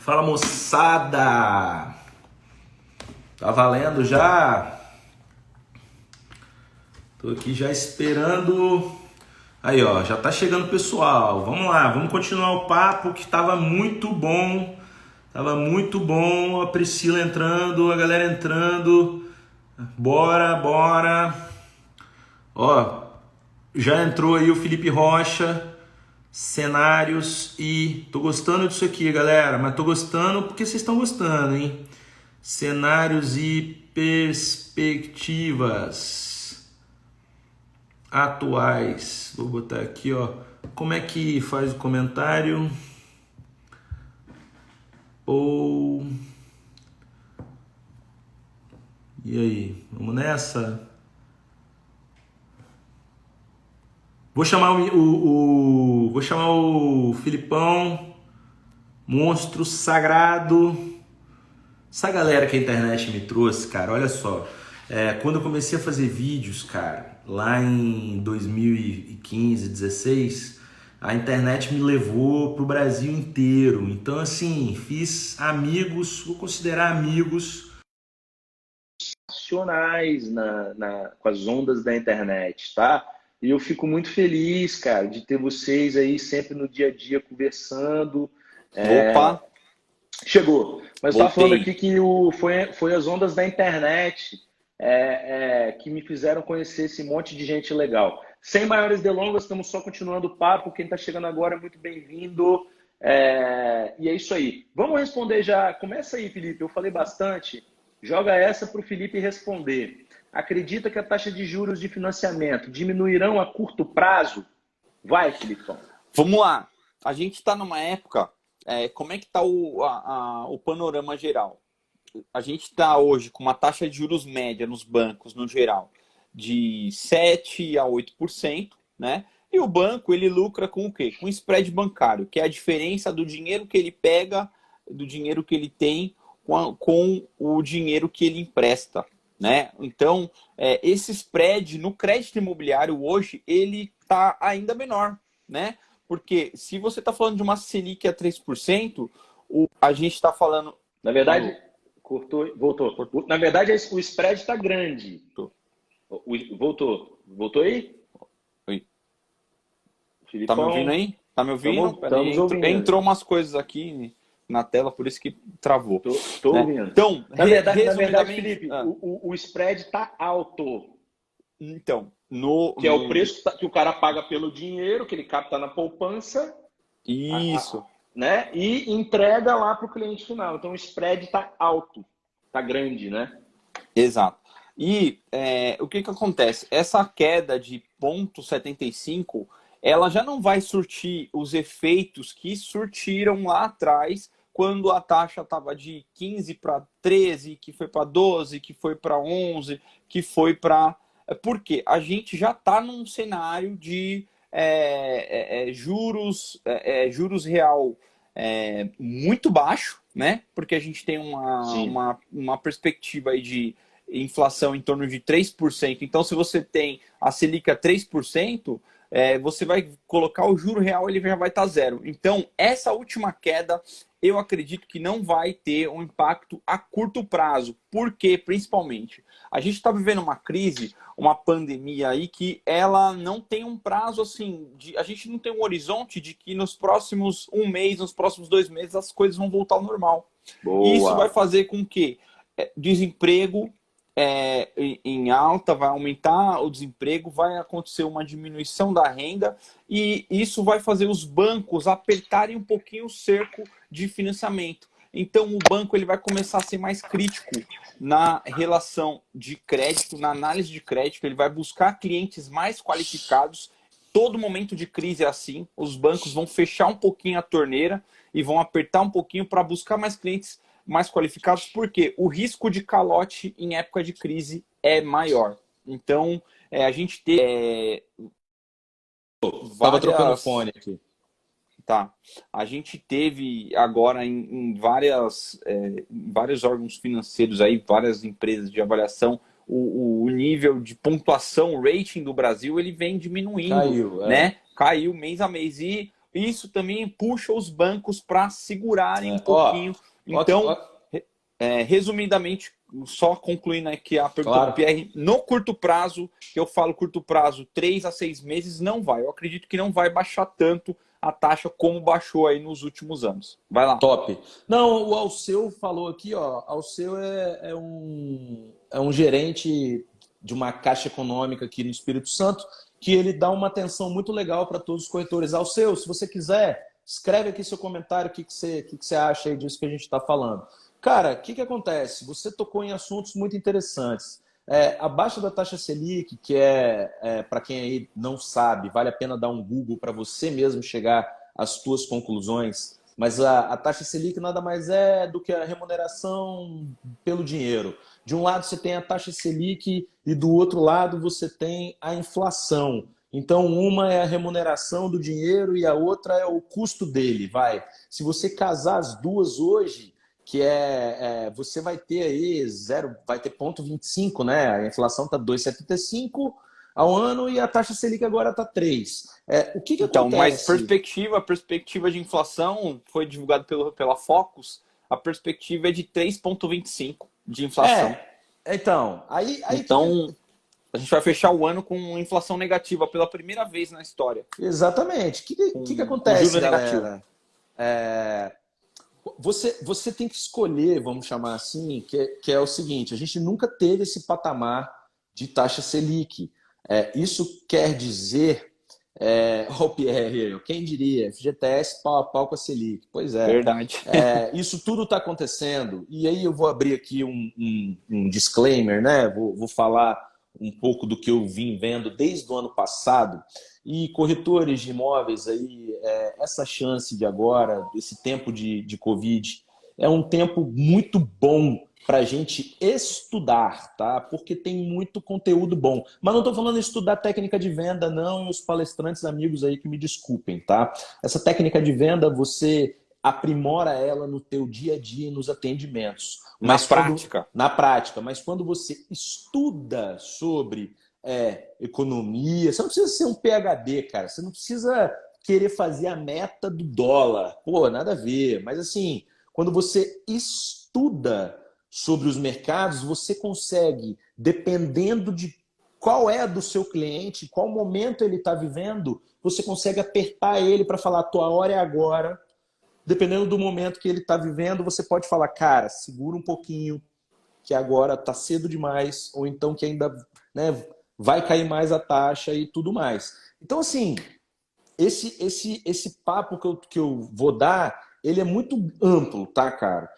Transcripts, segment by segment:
Fala, moçada! Tá valendo já? Tô aqui já esperando. Aí, ó, já tá chegando o pessoal. Vamos lá, vamos continuar o papo que tava muito bom. Tava muito bom. A Priscila entrando, a galera entrando. Bora, bora. Ó, já entrou aí o Felipe Rocha. Cenários e tô gostando disso aqui, galera, mas tô gostando porque vocês estão gostando, hein? Cenários e perspectivas atuais. Vou botar aqui, ó. Como é que faz o comentário? Ou e aí, vamos nessa? Vou chamar vou chamar o Filipão, monstro sagrado. Essa galera que a internet me trouxe, cara, olha só. Quando eu comecei a fazer vídeos, cara, lá em 2015, 16, a internet me levou pro Brasil inteiro. Então, assim, fiz amigos, vou considerar amigos nacionais com as ondas da internet, tá? E eu fico muito feliz, cara, de ter vocês aí sempre no dia a dia conversando. Opa, Chegou. Mas eu estava falando voltei. aqui que foi as ondas da internet que me fizeram conhecer esse monte de gente legal. Sem maiores delongas, estamos só continuando o papo. Quem está chegando agora é muito bem-vindo. E é isso aí. Vamos responder já. Começa aí, Felipe. Eu falei bastante. Joga essa para o Felipe responder. Acredita que a taxa de juros de financiamento diminuirão a curto prazo? Vai, Filipão. Vamos lá. A gente está numa época. Como é que está o panorama geral? A gente está hoje com uma taxa de juros média nos bancos, no geral, de 7 a 8%, né? E o banco, ele lucra com o quê? Com o spread bancário, que é a diferença do dinheiro que ele pega, do dinheiro que ele tem com o dinheiro que ele empresta, né? Então, esse spread no crédito imobiliário hoje, ele está ainda menor, né? Porque se você está falando de uma Selic a 3%, a gente está falando... Na verdade, cortou, voltou. Na verdade, o spread está grande. Voltou. Voltou aí? Oi. Tá me ouvindo Filipão? aí? Tá me ouvindo? Estamos ouvindo. Entrou umas coisas aqui na tela, por isso que travou. Tô né? ouvindo. Então, na verdade, resumidamente... Felipe, o spread está alto. Então, que é o preço que o cara paga pelo dinheiro que ele capta na poupança. Isso. Né? E entrega lá para o cliente final. Então o spread está alto, está grande, né? Exato. E o que acontece? Essa queda de 0,75, ela já não vai surtir os efeitos que surtiram lá atrás, quando a taxa estava de 15 para 13, que foi para 12, que foi para 11, que foi para... Porque a gente já está num cenário de juros real muito baixo, né? Porque a gente tem uma perspectiva aí de inflação em torno de 3%. Então, se você tem a Selic a 3%, você vai colocar o juro real, ele já vai estar zero. Então, essa última queda, eu acredito que não vai ter um impacto a curto prazo. Por quê? Principalmente, a gente está vivendo uma crise, uma pandemia aí que ela não tem um prazo assim, a gente não tem um horizonte de que nos próximos um mês, nos próximos 2 meses, as coisas vão voltar ao normal. Boa. E isso vai fazer com que desemprego em alta, vai aumentar o desemprego, vai acontecer uma diminuição da renda e isso vai fazer os bancos apertarem um pouquinho o cerco de financiamento. Então o banco ele vai começar a ser mais crítico na relação de crédito, na análise de crédito, ele vai buscar clientes mais qualificados. Todo momento de crise é assim, os bancos vão fechar um pouquinho a torneira e vão apertar um pouquinho para buscar mais clientes mais qualificados, porque o risco de calote em época de crise é maior. Então, a gente tem Tava trocando o fone aqui. Tá. A gente teve agora em vários órgãos financeiros, aí, várias empresas de avaliação, o nível de pontuação, o rating do Brasil, ele vem diminuindo. Caiu, né? Caiu mês a mês. isso também puxa os bancos para segurarem um Ó, pouquinho. ó, Então, ó, resumidamente, só concluindo aqui a pergunta do claro. Pierre, no curto prazo, que eu falo curto prazo, 3 a 6 meses, não vai. Eu acredito que não vai baixar tanto a taxa como baixou aí nos últimos anos. Vai lá. Top. Não, o Alceu falou aqui, ó. Alceu é um gerente de uma caixa econômica aqui no Espírito Santo, que ele dá uma atenção muito legal para todos os corretores. Alceu, se você quiser, escreve aqui seu comentário, o que você acha aí disso que a gente está falando. Cara, o que acontece? Você tocou em assuntos muito interessantes. Abaixo da taxa Selic, que para quem aí não sabe, vale a pena dar um Google para você mesmo chegar às suas conclusões. Mas a taxa Selic nada mais é do que a remuneração pelo dinheiro. De um lado você tem a taxa Selic e do outro lado você tem a inflação. Então, uma é a remuneração do dinheiro e a outra é o custo dele. Se você casar as duas hoje, você vai ter aí vai ter 0,25, né? A inflação está 2,75 ao ano e a taxa Selic agora está 3. O que Então, mas acontece? a perspectiva de inflação foi divulgada pela Focus, a perspectiva é de 3,25 de inflação. Então, Então, a gente vai fechar o ano com inflação negativa pela primeira vez na história. Exatamente. O que Com acontece, juro negativo. galera? Você tem que escolher, vamos chamar assim, que é o seguinte: a gente nunca teve esse patamar de taxa Selic. Isso quer dizer, o Pierre, quem diria, FGTS pau a pau com a Selic. Pois é. Verdade. Isso tudo está acontecendo. E aí eu vou abrir aqui um disclaimer, né? Vou falar um pouco do que eu vim vendo desde o ano passado. E corretores de imóveis aí, essa chance de agora, esse tempo de Covid, é um tempo muito bom para a gente estudar, tá? Porque tem muito conteúdo bom. Mas não estou falando de estudar técnica de venda, não, e os palestrantes amigos aí que me desculpem, tá? Essa técnica de venda, você aprimora ela no teu dia a dia, nos atendimentos. Na prática. Mas quando você estuda sobre economia, você não precisa ser um PhD, cara. Você não precisa querer fazer a meta do dólar. Pô, nada a ver. Mas assim, quando você estuda sobre os mercados, você consegue, dependendo de qual é do seu cliente, qual momento ele está vivendo, você consegue apertar ele para falar, tua hora é agora. Dependendo do momento que ele está vivendo, você pode falar, cara, segura um pouquinho, que agora está cedo demais, ou então que ainda, né, vai cair mais a taxa e tudo mais. Então, assim, esse papo que eu vou dar, ele é muito amplo, tá, cara?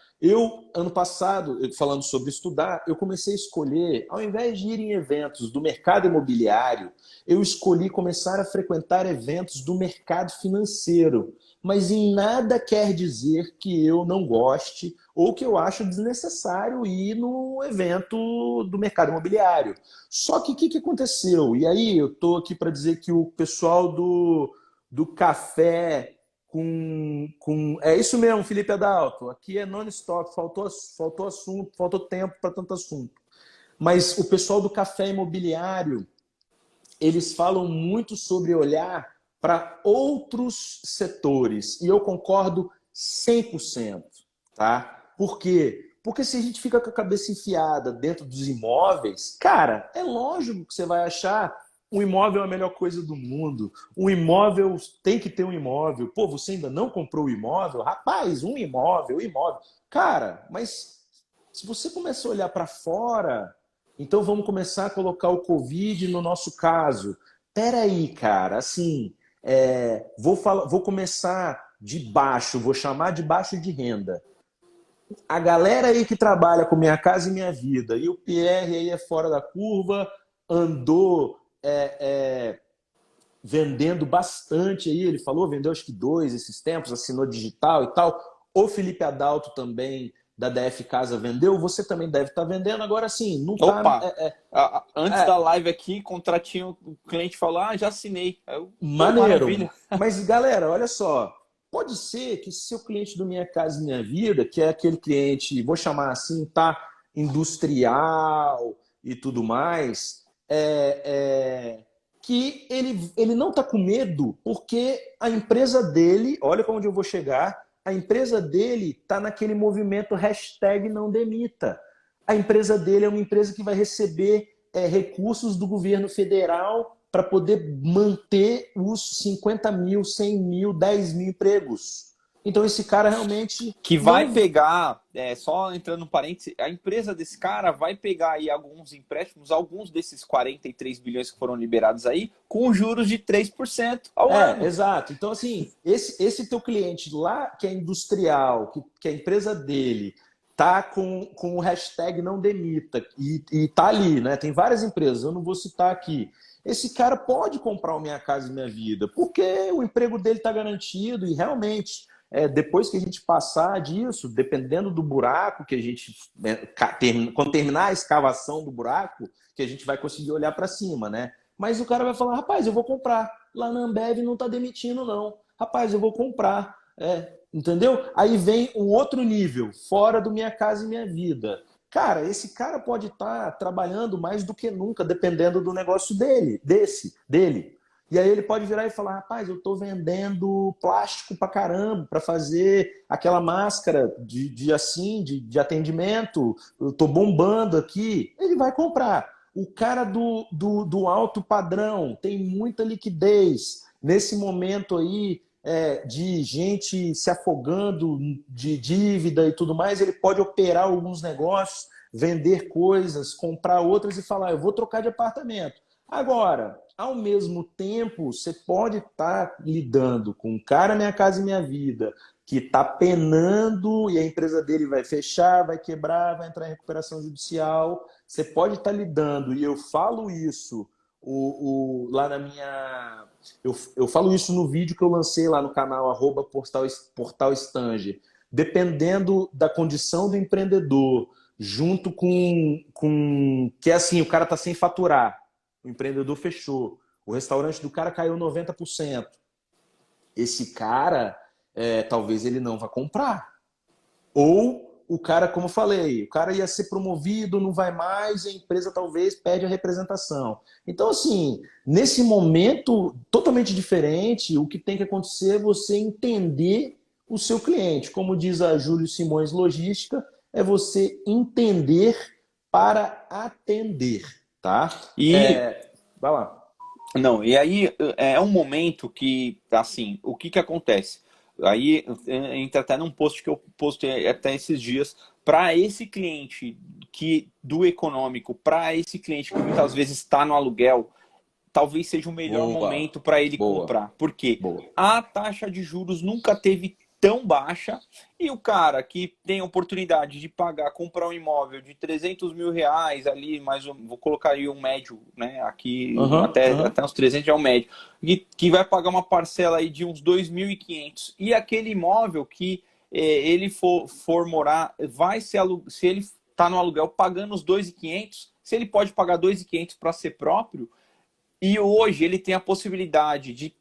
Ano passado, falando sobre estudar, eu comecei a escolher, ao invés de ir em eventos do mercado imobiliário, eu escolhi começar a frequentar eventos do mercado financeiro. Mas em nada quer dizer que eu não goste ou que eu acho desnecessário ir no evento do mercado imobiliário. Só que o que aconteceu? E aí eu estou aqui para dizer que o pessoal do café É isso mesmo, Felipe Adalto. Aqui é non-stop, faltou assunto, faltou tempo para tanto assunto. Mas o pessoal do café imobiliário, eles falam muito sobre olhar para outros setores. E eu concordo 100%. Tá? Por quê? Porque se a gente fica com a cabeça enfiada dentro dos imóveis, cara, é lógico que você vai achar um imóvel é a melhor coisa do mundo. Um imóvel tem que ter um imóvel. Pô, você ainda não comprou o imóvel? Rapaz, um imóvel. Cara, mas se você começar a olhar para fora, então vamos começar a colocar o Covid no nosso caso. Peraí, cara, assim, vou começar de baixo, vou chamar de baixo de renda. A galera aí que trabalha com Minha Casa e Minha Vida, e o Pierre aí é fora da curva, andou vendendo bastante aí, ele falou, vendeu acho que 2 esses tempos, assinou digital e tal. O Felipe Adalto também, da DF Casa, vendeu, você também deve estar vendendo, agora sim, não tá... Opa! Antes da live aqui, contratinho, o cliente falou, já assinei. Maneiro. Maravilha. Mas galera, olha só, pode ser que seu cliente do Minha Casa e Minha Vida, que é aquele cliente, vou chamar assim, tá, industrial e tudo mais, que ele não está com medo porque a empresa dele, olha para onde eu vou chegar, a empresa dele está naquele movimento hashtag não demita. A empresa dele é uma empresa que vai receber recursos do governo federal para poder manter os 50 mil, 100 mil, 10 mil empregos. Então esse cara realmente... Que vai pegar, só entrando no parênteses, a empresa desse cara vai pegar aí alguns empréstimos, alguns desses 43 bilhões que foram liberados aí, com juros de 3% ao ano. Exato. Então, assim, esse teu cliente lá, que é industrial, que a empresa dele tá com o hashtag não demita e tá ali, né? Tem várias empresas, eu não vou citar aqui. Esse cara pode comprar o Minha Casa e Minha Vida, porque o emprego dele está garantido e realmente, depois que a gente passar disso, dependendo do buraco que a gente... quando terminar a escavação do buraco, que a gente vai conseguir olhar para cima, né? Mas o cara vai falar, rapaz, eu vou comprar. Lá na Ambev não está demitindo, não. Rapaz, eu vou comprar. Entendeu? Aí vem um outro nível, fora do Minha Casa e Minha Vida. Cara, esse cara pode estar trabalhando mais do que nunca, dependendo do negócio dele. E aí ele pode virar e falar, rapaz, eu estou vendendo plástico pra caramba, para fazer aquela máscara de atendimento, eu estou bombando aqui. Ele vai comprar. O cara do alto padrão tem muita liquidez. Nesse momento aí, de gente se afogando de dívida e tudo mais, ele pode operar alguns negócios, vender coisas, comprar outras e falar, eu vou trocar de apartamento. Agora, ao mesmo tempo, você pode estar lidando com um cara Minha Casa e Minha Vida, que está penando e a empresa dele vai fechar, vai quebrar, vai entrar em recuperação judicial. Você pode estar lidando, e eu falo isso lá na minha... Eu falo isso no vídeo que eu lancei lá no canal @portal_stanger. Dependendo da condição do empreendedor, junto com que é assim, o cara está sem faturar, o empreendedor fechou, o restaurante do cara caiu 90%. Esse cara, talvez ele não vá comprar. Ou o cara, como eu falei, o cara ia ser promovido, não vai mais, e a empresa talvez perde a representação. Então, assim, nesse momento totalmente diferente, o que tem que acontecer é você entender o seu cliente. Como diz a Júlio Simões Logística, é você entender para atender, tá? Vai lá. Não, e aí é um momento que, assim, o que acontece? Aí entra até num post que eu postei até esses dias, para esse cliente do econômico, para esse cliente que muitas vezes está no aluguel, talvez seja o melhor momento para ele comprar. Por quê? A taxa de juros nunca teve tão baixa e o cara que tem a oportunidade de comprar um imóvel de 300 mil reais ali, vou colocar aí um médio, né? Aqui até uns 300 já é um médio, que vai pagar uma parcela aí de uns 2.500 e aquele imóvel que ele for morar, se ele está no aluguel pagando os 2.500, se ele pode pagar 2.500 para ser próprio, e hoje ele tem a possibilidade de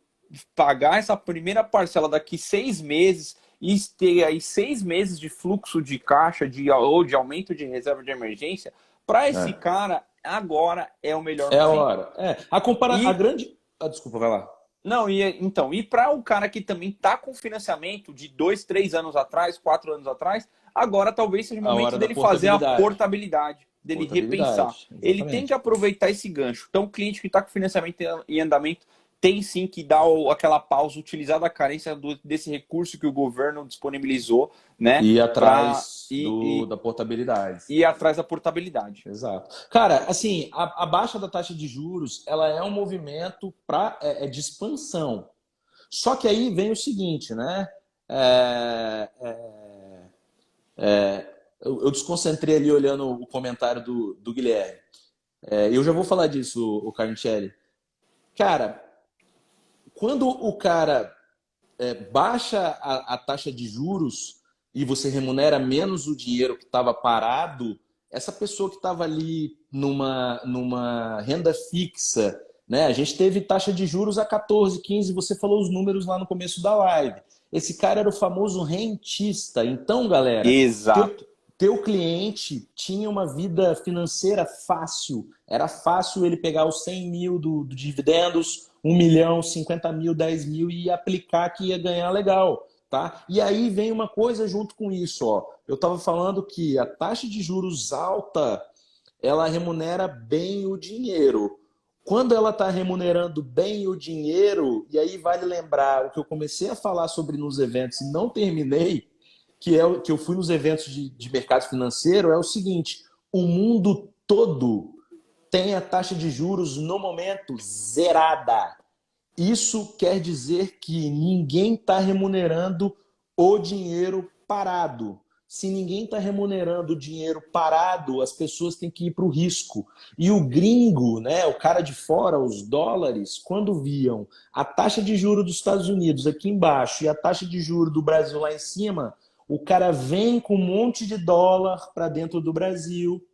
pagar essa primeira parcela daqui 6 meses e ter aí 6 meses de fluxo de caixa ou de aumento de reserva de emergência, para esse cara, agora é o melhor momento. É a hora. A grande... desculpa, vai lá. Não, e para o cara que também está com financiamento de 2, 3 anos atrás, 4 anos atrás, agora talvez seja o momento dele fazer a portabilidade, dele repensar. Exatamente. Ele tem que aproveitar esse gancho. Então, o cliente que está com financiamento em andamento tem sim que dar aquela pausa, utilizar da carência desse recurso que o governo disponibilizou, né? E atrás da portabilidade. E atrás da portabilidade. Exato. Cara, assim, a baixa da taxa de juros, ela é um movimento de expansão. Só que aí vem o seguinte, né? Eu desconcentrei ali olhando o comentário do Guilherme. Eu já vou falar disso, o Carnicelli. Cara, quando o cara baixa a taxa de juros e você remunera menos o dinheiro que estava parado, essa pessoa que estava ali numa renda fixa, né? A gente teve taxa de juros a 14, 15, você falou os números lá no começo da live. Esse cara era o famoso rentista. Então, galera, exato. teu cliente tinha uma vida financeira fácil. Era fácil ele pegar os 100 mil do dividendos, 1 milhão, 50 mil, 10 mil e aplicar que ia ganhar legal. Tá? E aí vem uma coisa junto com isso. Ó. Eu estava falando que a taxa de juros alta, ela remunera bem o dinheiro. Quando ela está remunerando bem o dinheiro, e aí vale lembrar o que eu comecei a falar sobre nos eventos e não terminei, que é o que eu fui nos eventos de mercado financeiro, é o seguinte: o mundo todo tem a taxa de juros no momento zerada. Isso quer dizer que ninguém está remunerando o dinheiro parado. Se ninguém está remunerando o dinheiro parado, as pessoas têm que ir para o risco. E o gringo, né, o cara de fora, os dólares, quando viam a taxa de juros dos Estados Unidos aqui embaixo e a taxa de juros do Brasil lá em cima, o cara vem com um monte de dólar para dentro do Brasil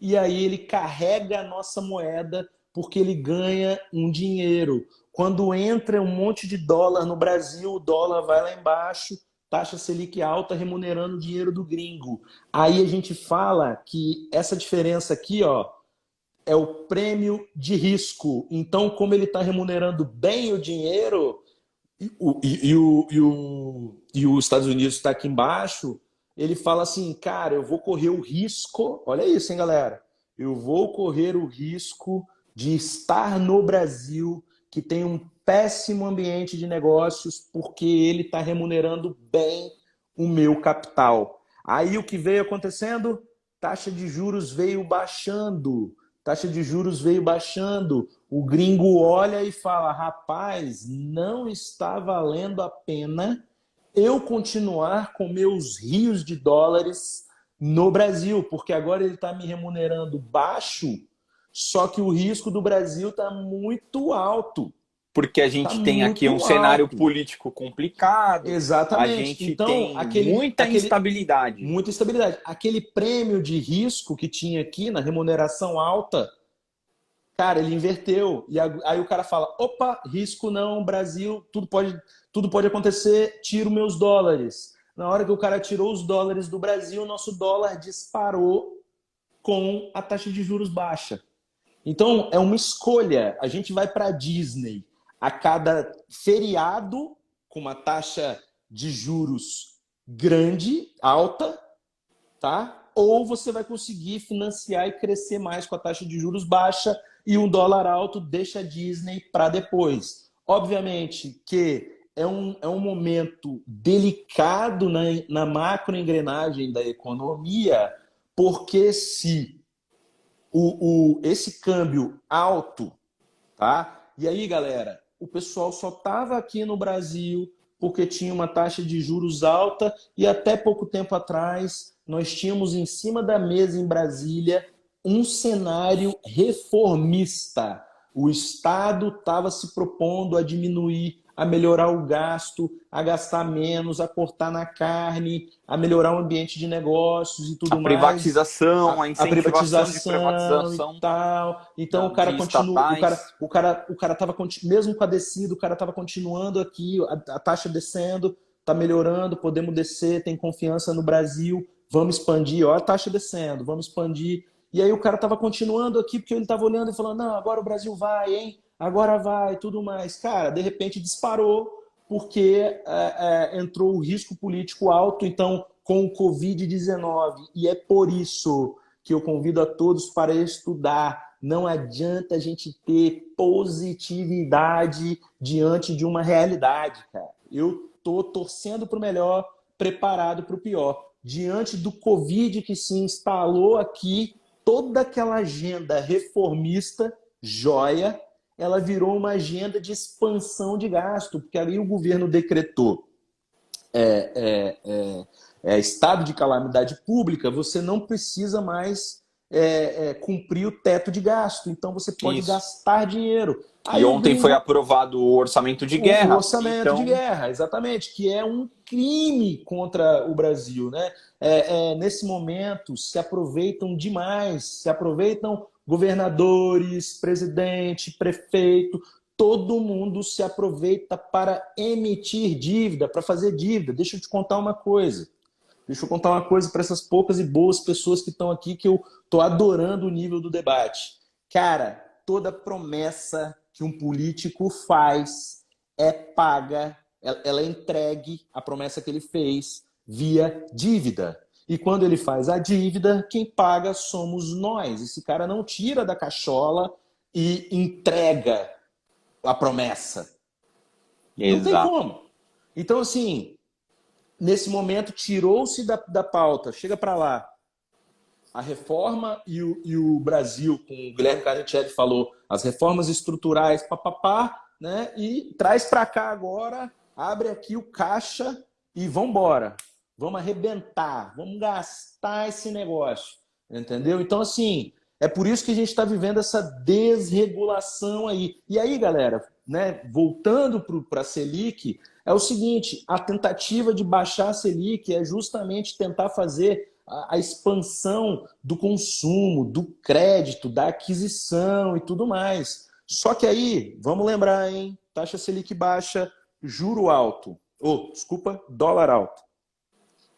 e aí ele carrega a nossa moeda porque ele ganha um dinheiro. Quando entra um monte de dólar no Brasil, o dólar vai lá embaixo, taxa Selic alta remunerando o dinheiro do gringo. Aí a gente fala que essa diferença aqui, ó, é o prêmio de risco. Então, como ele está remunerando bem o dinheiro, e os Estados Unidos está aqui embaixo, ele fala assim, cara, eu vou correr o risco, olha isso, hein, galera? Eu vou correr o risco de estar no Brasil, que tem um péssimo ambiente de negócios, porque ele está remunerando bem o meu capital. Aí o que veio acontecendo? Taxa de juros veio baixando. Taxa de juros veio baixando. O gringo olha e fala, rapaz, não está valendo a pena eu continuar com meus rios de dólares no Brasil, porque agora ele está me remunerando baixo, só que o risco do Brasil está muito alto. Porque a Está gente tem aqui um muito cenário alto. político complicado, a Exatamente. gente Então, tem muita instabilidade. muita estabilidade. Aquele prêmio de risco que tinha aqui na remuneração alta, cara, ele inverteu. E aí o cara fala, opa, risco não, Brasil, tudo pode acontecer, tiro meus dólares. Na hora que o cara tirou os dólares do Brasil, nosso dólar disparou com a taxa de juros baixa. Então, é uma escolha. A gente vai para a Disney a cada feriado com uma taxa de juros grande, alta, tá? Ou você vai conseguir financiar e crescer mais com a taxa de juros baixa e um dólar alto deixa a Disney para depois. Obviamente que é um momento delicado na macroengrenagem da economia, porque se esse câmbio alto, tá? E aí, galera, o pessoal só estava aqui no Brasil porque tinha uma taxa de juros alta e até pouco tempo atrás nós tínhamos em cima da mesa em Brasília um cenário reformista. O Estado estava se propondo a diminuir, a melhorar o gasto, a gastar menos, a cortar na carne, a melhorar o ambiente de negócios e tudo A mais. privatização, a A incentivação de privatização e privatização tal. Então o cara de continua, estatais. o cara tava mesmo com a descida, o cara estava continuando aqui, a taxa descendo, tá melhorando, podemos descer, tem confiança no Brasil, vamos expandir, ó, a taxa descendo, vamos expandir. E aí o cara estava continuando aqui porque ele estava olhando e falando, não, agora o Brasil vai, hein? Agora vai, tudo mais. Cara, de repente disparou porque entrou o risco político alto, então, com o Covid-19. E é por isso que eu convido a todos para estudar. Não adianta a gente ter positividade diante de uma realidade, cara. Eu estou torcendo para o melhor, preparado para o pior. Diante do Covid que se instalou aqui, toda aquela agenda reformista, joia, ela virou uma agenda de expansão de gasto, porque ali o governo decretou estado de calamidade pública, você não precisa mais cumprir o teto de gasto, então você pode Isso. gastar dinheiro. E Aí o ontem foi gringo, aprovado o orçamento de o guerra. orçamento de Então, guerra, exatamente, que é um crime contra o Brasil, né? Nesse momento se aproveitam demais, se aproveitam governadores, presidente, prefeito, todo mundo se aproveita para emitir dívida, para fazer dívida. Deixa eu te contar uma coisa. Deixa eu contar uma coisa para essas poucas e boas pessoas que estão aqui, que eu tô adorando o nível do debate. Cara, toda promessa que um político faz é paga, ela é entregue, a promessa que ele fez, via dívida. E quando ele faz a dívida, quem paga somos nós. Esse cara não tira da cachola e entrega a promessa. Não tem Exato. como. Então, assim, nesse momento, tirou-se da pauta, chega para lá, a reforma e o Brasil, com o Guilherme Carnicelli falou, as reformas estruturais, papapá, né? E traz para cá agora, abre aqui o caixa e vamos embora. Vamos arrebentar, vamos gastar esse negócio, entendeu? Então, assim, é por isso que a gente está vivendo essa desregulação aí. E aí, galera, né, voltando para a Selic, é o seguinte, a tentativa de baixar a Selic é justamente tentar fazer a expansão do consumo, do crédito, da aquisição e tudo mais. Só que aí, vamos lembrar, hein? Taxa Selic baixa, juro alto. Desculpa, dólar alto.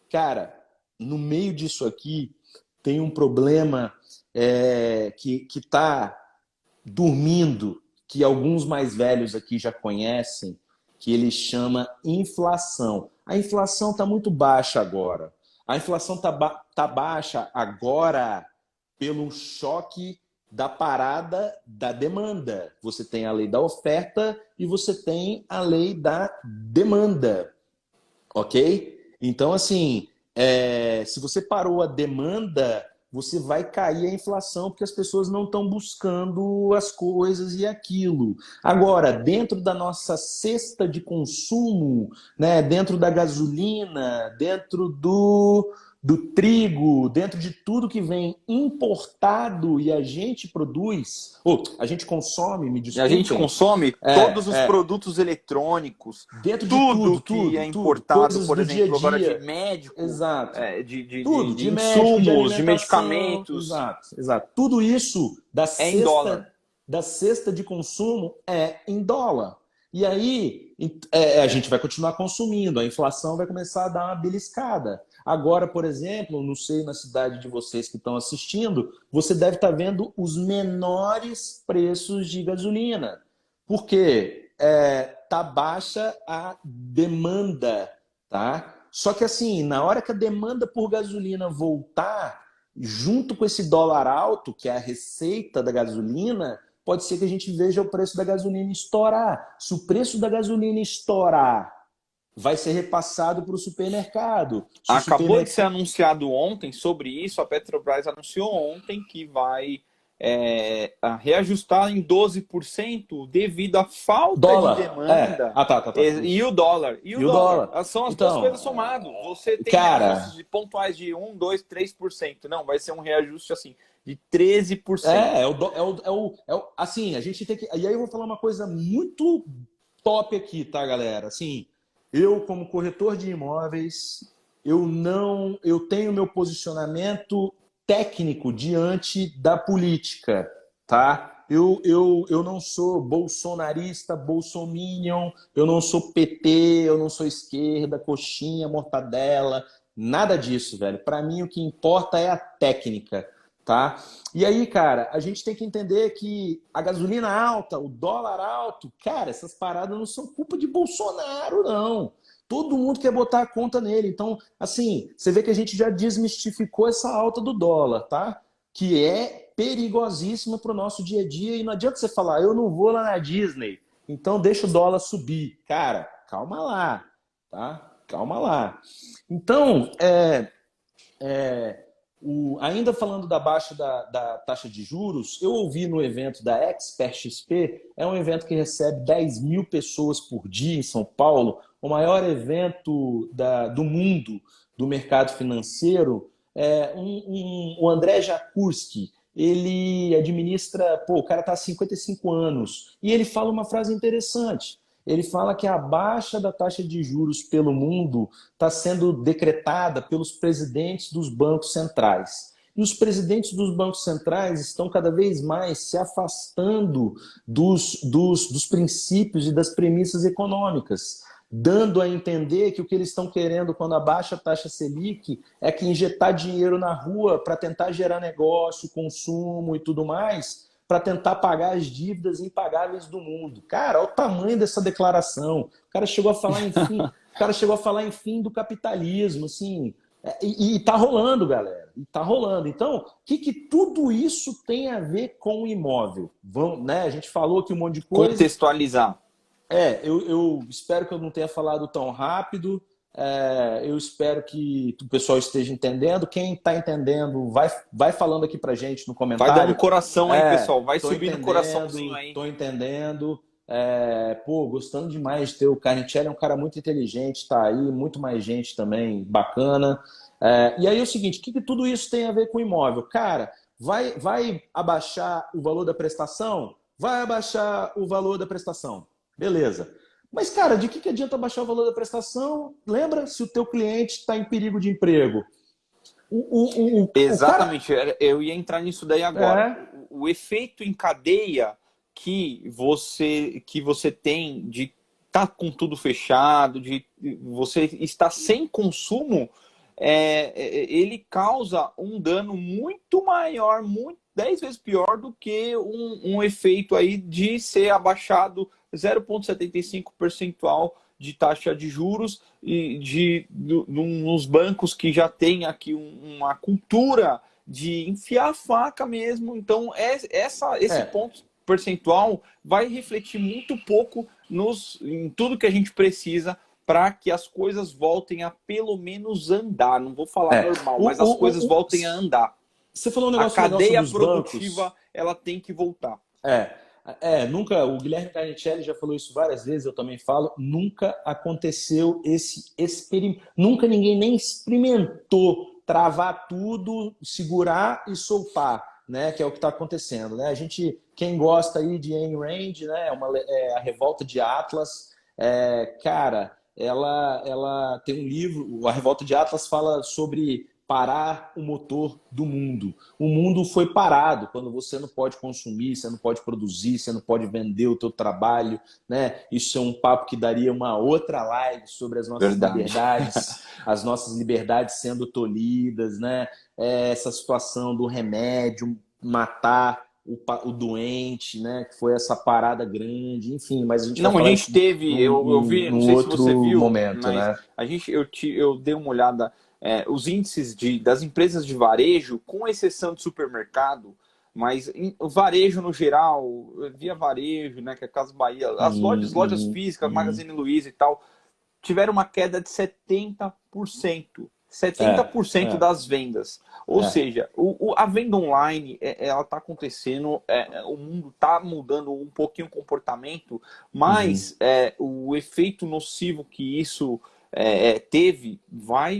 Cara, no meio disso aqui tem um problema que está dormindo, que alguns mais velhos aqui já conhecem, que ele chama inflação. A inflação está muito baixa agora. A inflação tá baixa agora pelo choque da parada da demanda. Você tem a lei da oferta e você tem a lei da demanda. Ok? Então, assim, se você parou a demanda, você vai cair a inflação, porque as pessoas não estão buscando as coisas e aquilo. Agora, dentro da nossa cesta de consumo, né, dentro da gasolina, dentro do trigo, dentro de tudo que vem importado e a gente produz, ou a gente consome, me E a gente desculpem. consome todos os produtos eletrônicos, Dentro de tudo tudo, que é importado, coisas por do dia exemplo, a agora de dia. médico, Exato. Tudo, de de médico, de insumos, de alimentação. medicamentos, Exato. Tudo isso é em dólar. da cesta de consumo é em dólar. E aí a gente vai continuar consumindo, a inflação vai começar a dar uma beliscada. Agora, por exemplo, não sei na cidade de vocês que estão assistindo, você deve estar vendo os menores preços de gasolina. Por quê? Tá baixa a demanda, tá? Só que assim, na hora que a demanda por gasolina voltar, junto com esse dólar alto, que é a receita da gasolina, pode ser que a gente veja o preço da gasolina estourar. Se o preço da gasolina estourar, vai ser repassado para o supermercado. Acabou de ser anunciado ontem sobre isso, a Petrobras anunciou ontem que vai reajustar em 12% devido à falta de demanda. Tá. E o dólar. E o dólar. São as duas coisas somadas. Você tem reajustes de pontuais de 1, 2, 3%. Não, vai ser um reajuste assim de 13%. Assim, a gente tem que. E aí eu vou falar uma coisa muito top aqui, tá, galera? Assim, eu, como corretor de imóveis, eu tenho meu posicionamento técnico diante da política, tá? Eu não sou bolsonarista, bolsominion, eu não sou PT, eu não sou esquerda, coxinha, mortadela, nada disso, velho. Para mim, o que importa é a técnica, tá? E aí, cara, a gente tem que entender que a gasolina alta, o dólar alto, cara, essas paradas não são culpa de Bolsonaro, não. Todo mundo quer botar a conta nele. Então, assim, você vê que a gente já desmistificou essa alta do dólar, tá? Que é perigosíssima para o nosso dia a dia. E não adianta você falar, eu não vou lá na Disney, então deixa o dólar subir. Cara, calma lá, tá? Calma lá. Então, ainda falando da baixa da taxa de juros, eu ouvi no evento da Expert XP, é um evento que recebe 10 mil pessoas por dia em São Paulo, o maior evento do mundo do mercado financeiro. O André Jakurski, ele administra, o cara está há 55 anos, e ele fala uma frase interessante. Ele fala que a baixa da taxa de juros pelo mundo está sendo decretada pelos presidentes dos bancos centrais. E os presidentes dos bancos centrais estão cada vez mais se afastando dos princípios e das premissas econômicas. dando a entender que o que eles estão querendo quando abaixa a taxa Selic é que injetar dinheiro na rua para tentar gerar negócio, consumo e tudo mais, para tentar pagar as dívidas impagáveis do mundo. Cara, olha o tamanho dessa declaração. O cara chegou a falar, enfim, o cara chegou a falar em fim do capitalismo, assim. E tá rolando, galera. E tá rolando. Então, o que tudo isso tem a ver com o imóvel? Vamos, né? A gente falou aqui um monte de coisa. Contextualizar. Eu espero que eu não tenha falado tão rápido. Eu espero que o pessoal esteja entendendo. Quem está entendendo, vai falando aqui pra gente no comentário. Vai dando coração aí, pessoal. Vai subindo coraçãozinho aí. Tô entendendo. Gostando demais de ter o Carnicelli, é um cara muito inteligente, tá aí, muito mais gente também bacana. E aí é o seguinte, o que tudo isso tem a ver com imóvel? Cara, vai abaixar o valor da prestação? Vai abaixar o valor da prestação. Beleza. Mas, cara, de que adianta baixar o valor da prestação? Lembra se o teu cliente está em perigo de emprego? Exatamente, eu ia entrar nisso daí agora. O efeito em cadeia que você tem de estar com tudo fechado, de você estar sem consumo, ele causa um dano muito maior, 10 vezes pior do que um efeito aí de ser abaixado 0,75 percentual de taxa de juros e nos bancos que já tem aqui uma cultura de enfiar a faca mesmo. Então, esse ponto percentual vai refletir muito pouco em tudo que a gente precisa para que as coisas voltem a pelo menos andar. Não vou falar normal, mas as coisas voltem a andar. Você falou um negócio a cadeia dos produtiva bancos. Ela tem que voltar. Nunca, o Guilherme Carnicelli já falou isso várias vezes, eu também falo, nunca aconteceu esse experimento, nunca ninguém nem experimentou travar tudo, segurar e soltar, né, que é o que está acontecendo, né? A gente, quem gosta aí de Ayn Rand, né, a Revolta de Atlas, cara, ela tem um livro, a Revolta de Atlas fala sobre parar o motor do mundo. O mundo foi parado quando você não pode consumir, você não pode produzir, você não pode vender o teu trabalho, né? Isso é um papo que daria uma outra live sobre as nossas liberdades, as nossas liberdades sendo tolhidas, né? Essa situação do remédio, matar o doente, né? Que foi essa parada grande, enfim, mas a gente não, a gente teve, eu vi, não sei se você viu, momento, mas né? eu dei uma olhada. Os índices das empresas de varejo, com exceção de supermercado, mas o varejo no geral, via varejo, né, que é Casas Bahia, as lojas físicas, Magazine Luiza e tal, tiveram uma queda de 70%. 70% das vendas. Ou seja, a venda online, ela está acontecendo, o mundo está mudando um pouquinho o comportamento, mas o efeito nocivo que isso teve,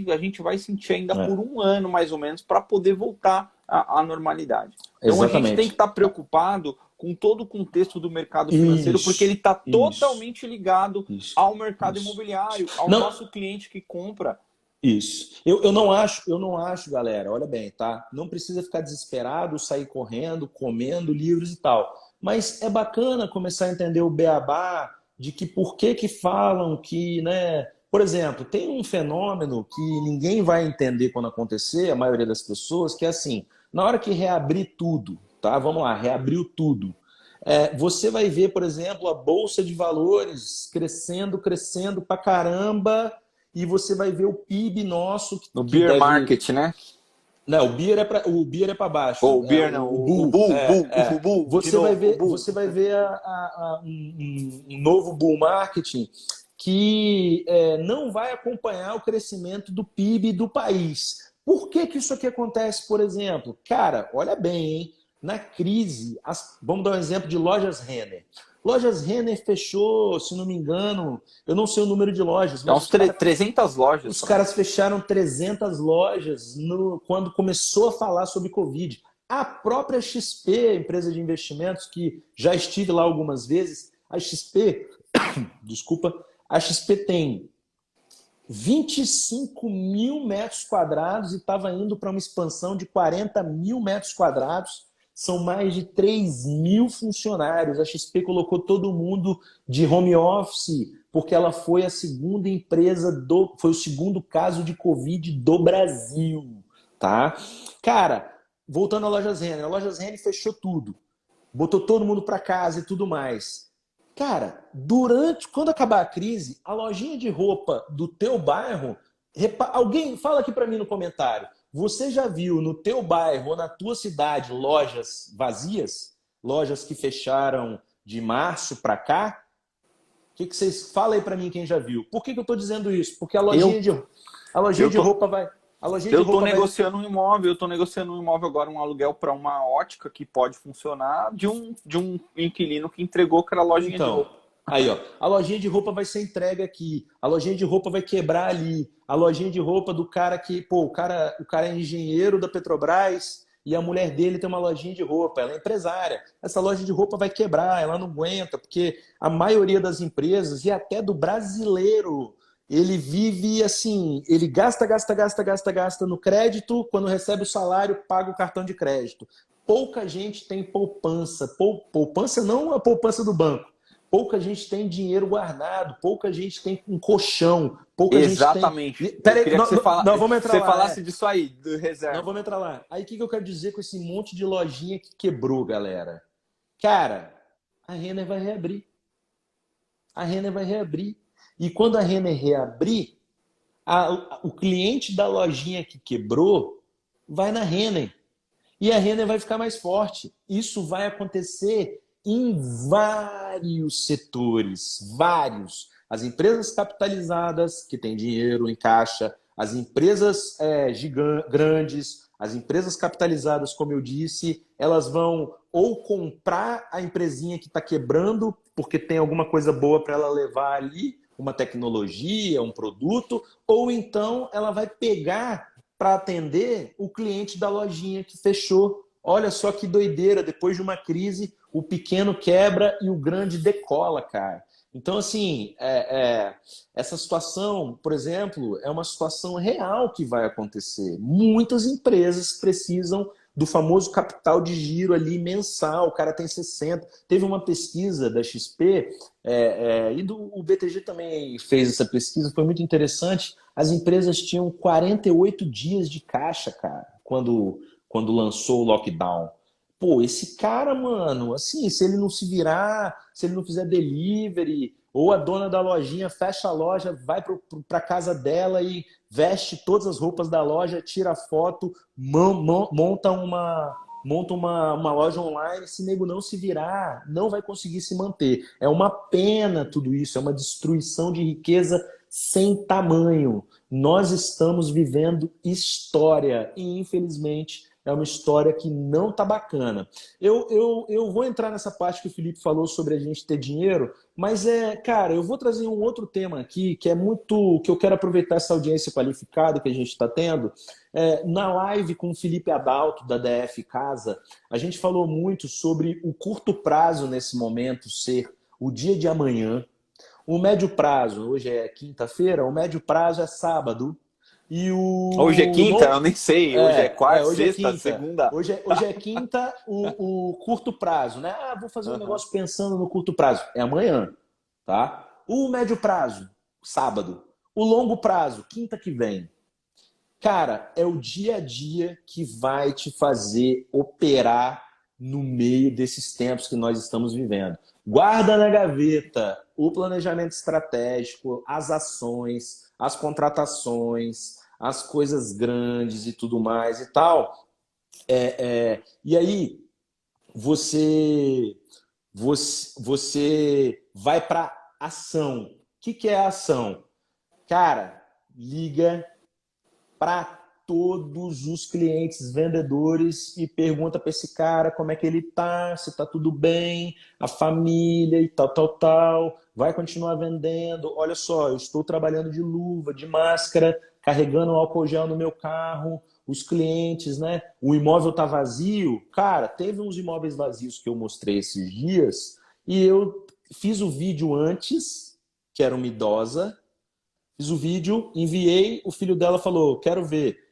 a gente vai sentir ainda por um ano, mais ou menos, para poder voltar à normalidade. Então, exatamente, a gente tem que estar preocupado com todo o contexto do mercado financeiro, porque ele está totalmente ligado ao mercado imobiliário, ao nosso cliente que compra. Isso. Eu não acho, galera, olha bem, tá? Não precisa ficar desesperado, sair correndo, comendo livros e tal. Mas é bacana começar a entender o beabá de que por que falam que, né? Por exemplo, tem um fenômeno que ninguém vai entender quando acontecer, a maioria das pessoas, que é assim, na hora que reabrir tudo, tá? Vamos lá, reabriu tudo. Você vai ver, por exemplo, a Bolsa de Valores crescendo pra caramba, e você vai ver o PIB nosso... No bear market, né? Não, o beer é para baixo. O beer não, o bull. Você vai ver um novo bull marketing que não vai acompanhar o crescimento do PIB do país. Por que isso aqui acontece, por exemplo? Cara, olha bem, hein? Na crise, vamos dar um exemplo de Lojas Renner. Lojas Renner fechou, se não me engano, eu não sei o número de lojas. Mas 300 lojas. Os caras fecharam 300 lojas quando começou a falar sobre Covid. A própria XP, empresa de investimentos, que já estive lá algumas vezes, a XP, desculpa, a XP tem 25 mil metros quadrados e estava indo para uma expansão de 40 mil metros quadrados. São mais de 3 mil funcionários. A XP colocou todo mundo de home office porque ela foi a segunda empresa foi o segundo caso de Covid do Brasil, tá? Cara, voltando à Lojas Renner, a Lojas Renner fechou tudo, botou todo mundo para casa e tudo mais. Cara, quando acabar a crise, a lojinha de roupa do teu bairro, alguém fala aqui para mim no comentário, você já viu no teu bairro ou na tua cidade lojas vazias? Lojas que fecharam de março para cá? O que vocês falam aí para mim quem já viu? Por que eu estou dizendo isso? Porque a lojinha eu de tô, roupa vai... A lojinha de eu tô roupa vai... negociando um imóvel, eu tô negociando um imóvel agora, um aluguel para uma ótica que pode funcionar de um inquilino que entregou aquela lojinha de Então, roupa. aí ó, a lojinha de roupa vai ser entregue aqui, a lojinha de roupa vai quebrar ali, a lojinha de roupa do cara que, pô, o cara é engenheiro da Petrobras e a mulher dele tem uma lojinha de roupa, ela é empresária. Essa loja de roupa vai quebrar, ela não aguenta, porque a maioria das empresas, e até do brasileiro, ele vive assim, ele gasta no crédito, quando recebe o salário, paga o cartão de crédito. Pouca gente tem poupança. Poupança não a poupança do banco. Pouca gente tem dinheiro guardado, pouca gente tem um colchão, pouca gente tem. Exatamente. Eu Peraí, queria que nós vamos entrar você lá. falasse disso aí, do Nós reserva. vamos entrar lá. Aí o que eu quero dizer com esse monte de lojinha que quebrou, galera? Cara, a Renner vai reabrir. A Renner vai reabrir. E quando a Renner reabrir, o cliente da lojinha que quebrou vai na Renner. E a Renner vai ficar mais forte. Isso vai acontecer em vários setores, vários. As empresas capitalizadas, que têm dinheiro em caixa, as empresas grandes, as empresas capitalizadas, como eu disse, elas vão ou comprar a empresinha que está quebrando, porque tem alguma coisa boa para ela levar ali, uma tecnologia, um produto, ou então ela vai pegar para atender o cliente da lojinha que fechou. Olha só que doideira, depois de uma crise, o pequeno quebra e o grande decola, cara. Então, assim, essa situação, por exemplo, é uma situação real que vai acontecer. Muitas empresas precisam do famoso capital de giro ali mensal, o cara tem 60. Teve uma pesquisa da XP, e o BTG também fez essa pesquisa, foi muito interessante. As empresas tinham 48 dias de caixa, cara, quando lançou o lockdown. Pô, esse cara, mano, assim, se ele não se ele não fizer delivery, ou a dona da lojinha fecha a loja, vai para casa dela e veste todas as roupas da loja, tira foto, monta uma loja online, se nego não se virar, não vai conseguir se manter. É uma pena tudo isso, é uma destruição de riqueza sem tamanho. Nós estamos vivendo história e, infelizmente, é uma história que não tá bacana. Eu vou entrar nessa parte que o Felipe falou sobre a gente ter dinheiro, mas cara, eu vou trazer um outro tema aqui que é muito, que eu quero aproveitar essa audiência qualificada que a gente está tendo. Na live com o Felipe Adalto, da DF Casa, a gente falou muito sobre o curto prazo nesse momento ser o dia de amanhã. O médio prazo, hoje é quinta-feira, o médio prazo é sábado. E Hoje é o quinta? Eu nem sei. Hoje é quarta, hoje é sexta, quinta. segunda? Hoje é quinta, o curto prazo, né? Ah, vou fazer um Uhum. negócio pensando no curto prazo. É amanhã, tá? O médio prazo, sábado. O longo prazo, quinta que vem. Cara, é o dia a dia que vai te fazer operar no meio desses tempos que nós estamos vivendo. Guarda na gaveta o planejamento estratégico, as ações, as contratações, as coisas grandes e tudo mais e tal. E aí você vai para ação. O que é a ação? Cara, liga para todos os clientes vendedores e pergunta para esse cara como é que ele tá, se tá tudo bem, a família e tal, tal, tal. Vai continuar vendendo. Olha só, eu estou trabalhando de luva, de máscara, carregando álcool gel no meu carro. Os clientes, né? O imóvel tá vazio. Cara, teve uns imóveis vazios que eu mostrei esses dias e eu fiz o vídeo antes, que era uma idosa. Fiz o vídeo, enviei, o filho dela falou, quero ver.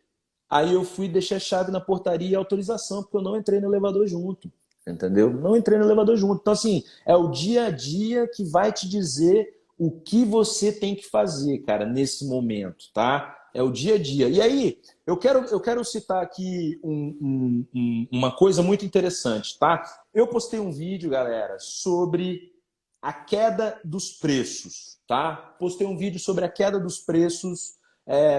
Aí eu fui, deixei a chave na portaria e autorização, porque eu não entrei no elevador junto. Entendeu? Não entrei no elevador junto. Então, assim, é o dia a dia que vai te dizer o que você tem que fazer, cara, nesse momento, tá? É o dia a dia. E aí, eu quero citar aqui uma coisa muito interessante, tá? Eu postei um vídeo, galera, sobre a queda dos preços, tá? Postei um vídeo sobre a queda dos preços.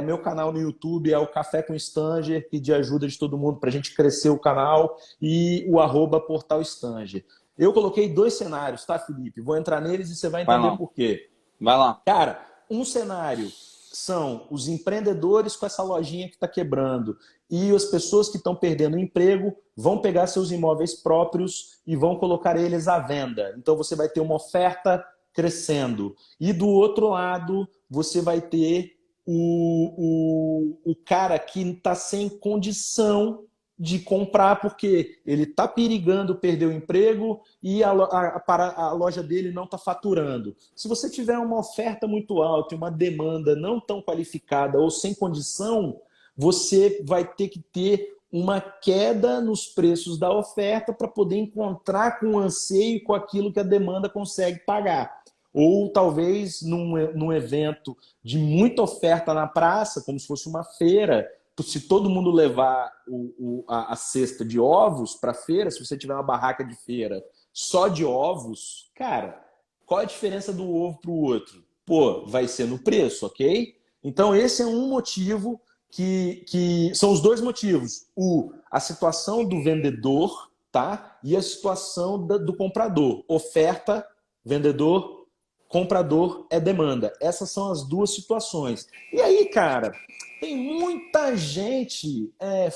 Meu canal no YouTube é o Café com Stanger, pedir ajuda de todo mundo para a gente crescer o canal, e o @portal Stanger. Eu coloquei 2 cenários, tá, Felipe? Vou entrar neles e você vai entender por quê. Vai lá. Cara, um cenário são os empreendedores com essa lojinha que está quebrando e as pessoas que estão perdendo o emprego vão pegar seus imóveis próprios e vão colocar eles à venda. Então você vai ter uma oferta crescendo. E do outro lado, você vai ter o cara que está sem condição de comprar porque ele está perigando perder o emprego e a loja dele não está faturando. Se você tiver uma oferta muito alta e uma demanda não tão qualificada ou sem condição, você vai ter que ter uma queda nos preços da oferta para poder encontrar com o anseio com aquilo que a demanda consegue pagar. Ou talvez num evento de muita oferta na praça, como se fosse uma feira, se todo mundo levar a cesta de ovos para a feira, se você tiver uma barraca de feira só de ovos, cara, qual a diferença do ovo para o outro? Pô, vai ser no preço, ok? Então esse é um motivo que são os 2 motivos. A situação do vendedor, tá? E a situação do comprador. Oferta, vendedor, comprador é demanda. Essas são as 2 situações. E aí, cara, tem muita gente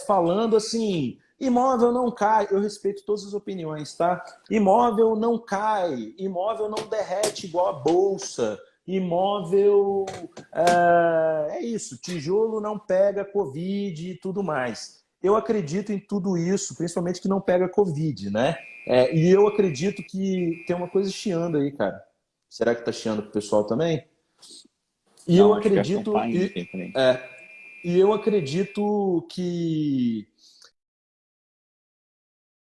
falando assim, imóvel não cai. Eu respeito todas as opiniões, tá? Imóvel não cai, imóvel não derrete igual a bolsa, imóvel é isso, tijolo não pega Covid e tudo mais. Eu acredito em tudo isso, principalmente que não pega Covid, né? E eu acredito que tem uma coisa chiando aí, cara. Será que tá chiando pro pessoal também? E Não, eu acho que é acredito. campainha aqui também. E eu acredito que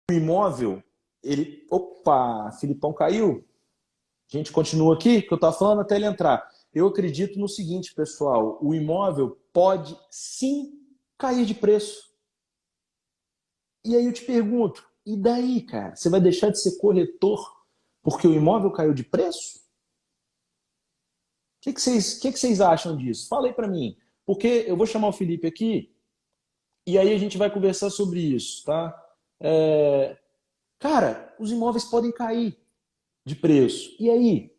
o imóvel, ele. Opa, Filipão caiu. A gente continua aqui, que eu estava falando até ele entrar. Eu acredito no seguinte, pessoal: o imóvel pode sim cair de preço. E aí eu te pergunto, e daí, cara? Você vai deixar de ser corretor porque o imóvel caiu de preço? O que vocês acham disso? Fala aí para mim. Porque eu vou chamar o Felipe aqui e aí a gente vai conversar sobre isso, tá? Cara, os imóveis podem cair de preço. E aí?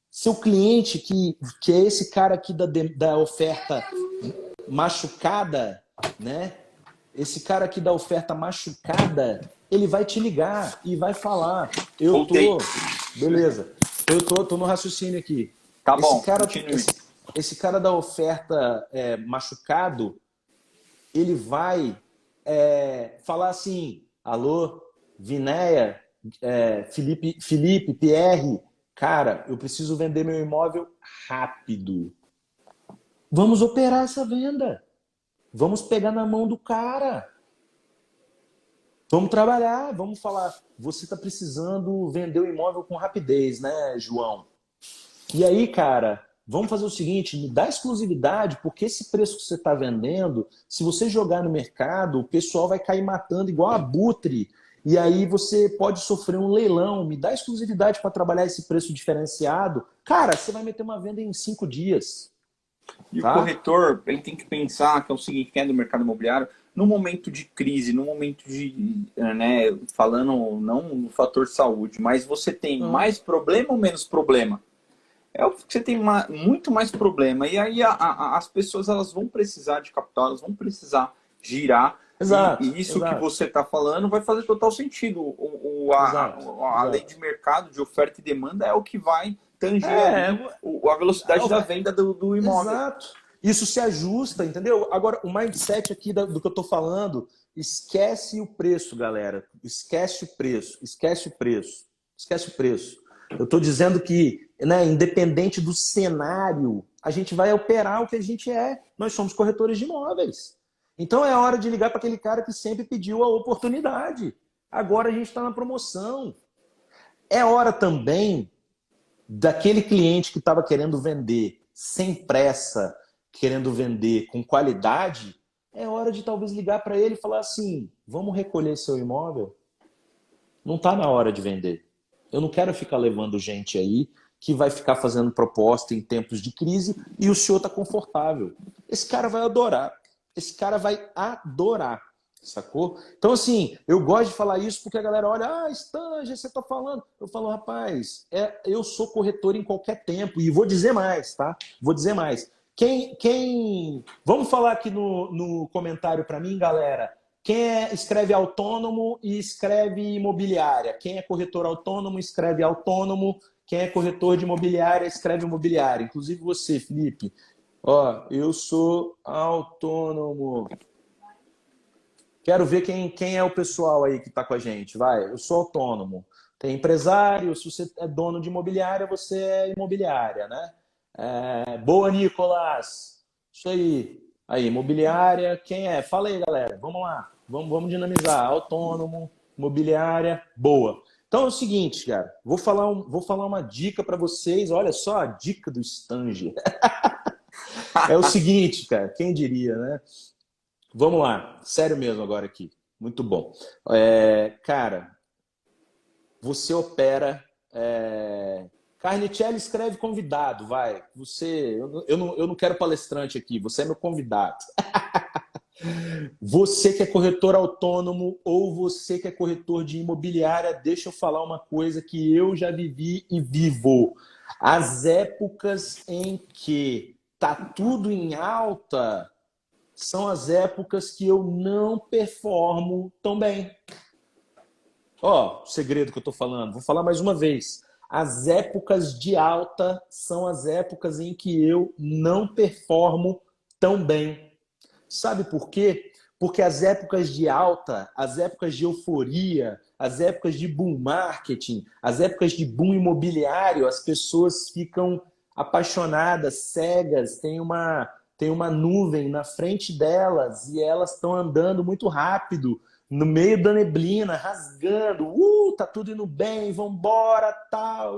Seu cliente, que é esse cara aqui da oferta machucada, né? Esse cara aqui da oferta machucada, ele vai te ligar e vai falar. Beleza. Eu tô no raciocínio aqui. Tá Esse bom, cara, continue. esse cara da oferta machucado, ele vai falar assim: alô, Vinéia, Felipe, Pierre, cara, eu preciso vender meu imóvel rápido. Vamos operar essa venda. Vamos pegar na mão do cara. Vamos trabalhar, vamos falar. Você está precisando vender o imóvel com rapidez, né, João? E aí, cara, vamos fazer o seguinte, me dá exclusividade, porque esse preço que você está vendendo, se você jogar no mercado, o pessoal vai cair matando igual abutre. E aí você pode sofrer um leilão. Me dá exclusividade para trabalhar esse preço diferenciado. Cara, você vai meter uma venda em 5 dias. E tá? o corretor, ele tem que pensar que é o seguinte, quem é do mercado imobiliário, no momento de crise, no momento de, falando não no fator saúde, mas você tem mais problema ou menos problema? É óbvio que você tem muito mais problema. E aí as pessoas elas vão precisar de capital, elas vão precisar girar. Exato, E isso exato. que você está falando vai fazer total sentido. A lei de mercado, de oferta e demanda, é o que vai tanger a velocidade da venda do imóvel. Exato. Isso se ajusta, entendeu? Agora, o mindset aqui do que eu estou falando, esquece o preço, galera. Esquece o preço. Esquece o preço. Esquece o preço. Eu estou dizendo que, né, independente do cenário, a gente vai operar o que a gente é. Nós somos corretores de imóveis. Então é hora de ligar para aquele cara que sempre pediu a oportunidade. Agora a gente está na promoção. É hora também daquele cliente que estava querendo vender sem pressa, querendo vender com qualidade, é hora de talvez ligar para ele e falar assim: vamos recolher seu imóvel? Não está na hora de vender. Eu não quero ficar levando gente aí que vai ficar fazendo proposta em tempos de crise e o senhor está confortável. Esse cara vai adorar. Esse cara vai adorar. Sacou? Então, assim, eu gosto de falar isso porque a galera olha, Stange, você tá falando. Eu falo, rapaz, eu sou corretor em qualquer tempo. E vou dizer mais, tá? Vou dizer mais. Vamos falar aqui no comentário para mim, galera. Quem escreve autônomo e escreve imobiliária? Quem é corretor autônomo, escreve autônomo. Quem é corretor de imobiliária, escreve imobiliária. Inclusive você, Felipe. Ó, eu sou autônomo. Quero ver quem é o pessoal aí que está com a gente. Vai, eu sou autônomo. Tem empresário, se você é dono de imobiliária, você é imobiliária, né? Boa, Nicolas. Isso aí. Aí, imobiliária, quem é? Fala aí, galera. Vamos lá. Vamos dinamizar. Autônomo, imobiliária, boa. Então é o seguinte, cara. Vou falar uma dica para vocês. Olha só a dica do Stange. É o seguinte, cara. Quem diria, né? Vamos lá, sério mesmo agora aqui. Muito bom. Cara, você opera... Carnicelli escreve convidado, vai. Eu não quero palestrante aqui, você é meu convidado. Você que é corretor autônomo ou você que é corretor de imobiliária, deixa eu falar uma coisa que eu já vivi e vivo. As épocas em que tá tudo em alta... são as épocas que eu não performo tão bem. Ó, o segredo que eu tô falando, vou falar mais uma vez. As épocas de alta são as épocas em que eu não performo tão bem. Sabe por quê? Porque as épocas de alta, as épocas de euforia, as épocas de boom marketing, as épocas de boom imobiliário, as pessoas ficam apaixonadas, cegas, tem uma nuvem na frente delas e elas estão andando muito rápido, no meio da neblina, rasgando, tá tudo indo bem, vambora, tal.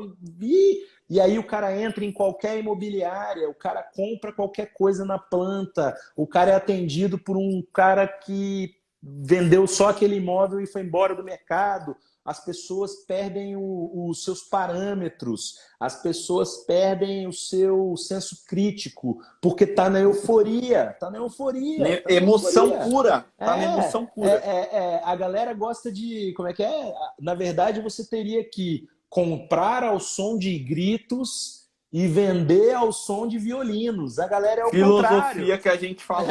E aí o cara entra em qualquer imobiliária, o cara compra qualquer coisa na planta, o cara é atendido por um cara que vendeu só aquele imóvel e foi embora do mercado. As pessoas perdem os seus parâmetros, as pessoas perdem o seu senso crítico, porque tá na euforia, tá na euforia. Tá na Emoção euforia. pura, tá na emoção pura. A galera gosta de, como é que é? Na verdade, você teria que comprar ao som de gritos e vender ao som de violinos. A galera é o contrário. Filosofia que a gente falou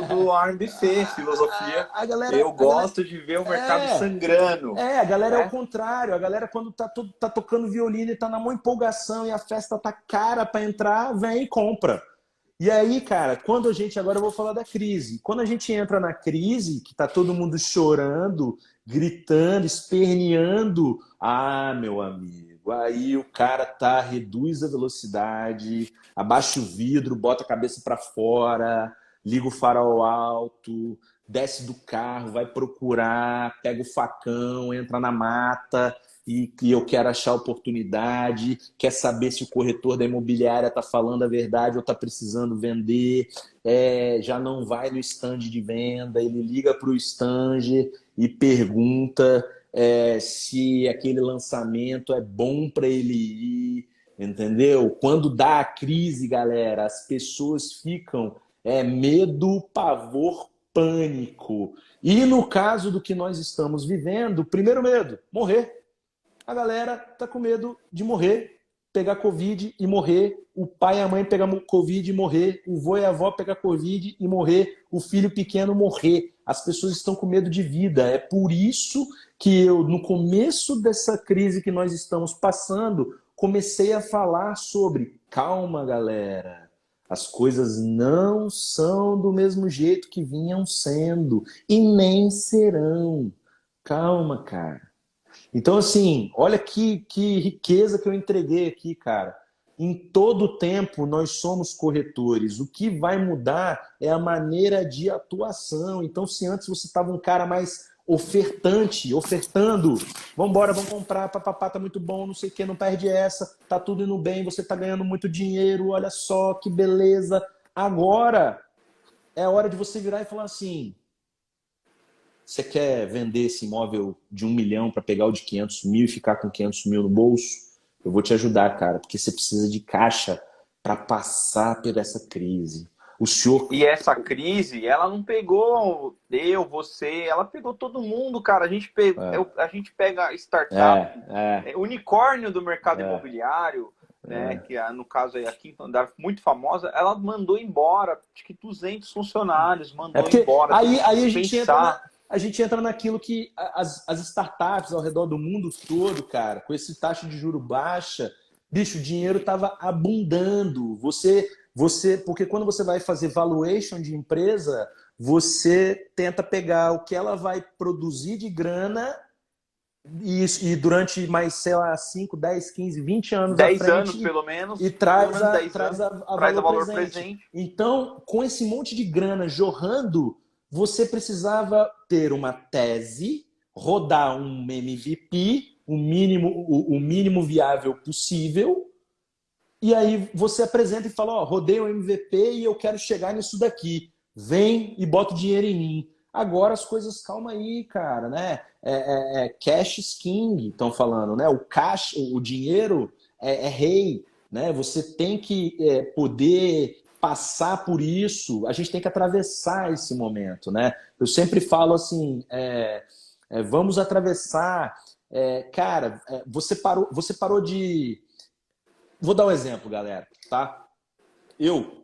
do RBC, filosofia. Eu gosto de ver o mercado sangrando. A galera é o contrário. A galera, quando tá tocando violino e tá na maior empolgação e a festa tá cara para entrar, vem e compra. E aí, cara, agora eu vou falar da crise. Quando a gente entra na crise, que tá todo mundo chorando, gritando, esperneando, meu amigo, aí o cara reduz a velocidade, abaixa o vidro, bota a cabeça para fora, liga o farol alto, desce do carro, vai procurar, pega o facão, entra na mata e eu quero achar oportunidade, quer saber se o corretor da imobiliária está falando a verdade ou está precisando vender, já não vai no stand de venda, ele liga para o stand e pergunta se aquele lançamento é bom para ele ir, entendeu? Quando dá a crise, galera, as pessoas ficam medo, pavor, pânico. E no caso do que nós estamos vivendo, o primeiro medo, morrer. A galera tá com medo de morrer, pegar Covid e morrer, o pai e a mãe pegar Covid e morrer, o vô e a avó pegar Covid e morrer, o filho pequeno morrer. As pessoas estão com medo de vida. É por isso que eu, no começo dessa crise que nós estamos passando, comecei a falar sobre calma, galera. As coisas não são do mesmo jeito que vinham sendo e nem serão. Calma, cara. Então, assim, olha que riqueza que eu entreguei aqui, cara. Em todo tempo, nós somos corretores. O que vai mudar é a maneira de atuação. Então, se antes você estava um cara mais ofertante, ofertando. Vamos embora, vamos comprar, papapá, tá muito bom, não sei o que, não perde essa, tá tudo indo bem, você tá ganhando muito dinheiro, olha só que beleza. Agora é a hora de você virar e falar assim: você quer vender esse imóvel de 1 milhão para pegar o de 500 mil e ficar com 500 mil no bolso? Eu vou te ajudar, cara, porque você precisa de caixa para passar por essa crise. O senhor... E essa crise, ela não pegou eu, você, ela pegou todo mundo, cara. A gente pega startup, unicórnio do mercado imobiliário, né, que no caso aí aqui, muito famosa, ela mandou embora, acho que 200 funcionários, mandou embora. Aí a gente entra naquilo que as startups ao redor do mundo todo, cara, com esse taxa de juro baixa, bicho, o dinheiro estava abundando. Porque quando você vai fazer valuation de empresa, você tenta pegar o que ela vai produzir de grana e durante mais, sei lá, 5, 10, 15, 20 anos 10 à frente, anos, pelo menos. E traz a valor presente. Então, com esse monte de grana jorrando, você precisava ter uma tese, rodar um MVP, o mínimo viável possível, e aí você apresenta e fala: ó, rodei um MVP e eu quero chegar nisso daqui. Vem e bota o dinheiro em mim. Agora as coisas, calma aí, cara, né? Cash is king, estão falando, né? O dinheiro é rei, né? Você tem que poder passar por isso. A gente tem que atravessar esse momento, né? Eu sempre falo assim, vamos atravessar. Cara, você parou de... Vou dar um exemplo, galera, tá? Eu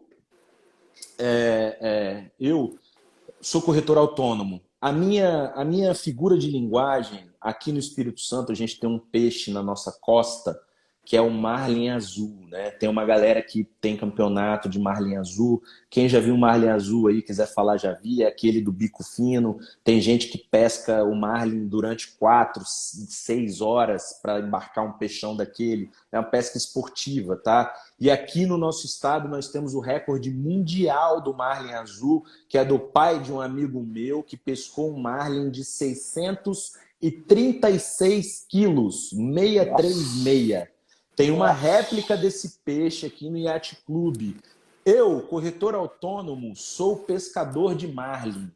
sou corretor autônomo. A minha figura de linguagem, aqui no Espírito Santo, a gente tem um peixe na nossa costa, que é o marlin azul, né? Tem uma galera que tem campeonato de marlin azul. Quem já viu o marlin azul aí, quiser falar, já vi, é aquele do bico fino. Tem gente que pesca o marlin durante 4, 6 horas para embarcar um peixão daquele. É uma pesca esportiva, tá? E aqui no nosso estado nós temos o recorde mundial do marlin azul, que é do pai de um amigo meu que pescou um marlin de 636 quilos, 636. Tem uma réplica desse peixe aqui no Yacht Club. Eu, corretor autônomo, sou pescador de marlin.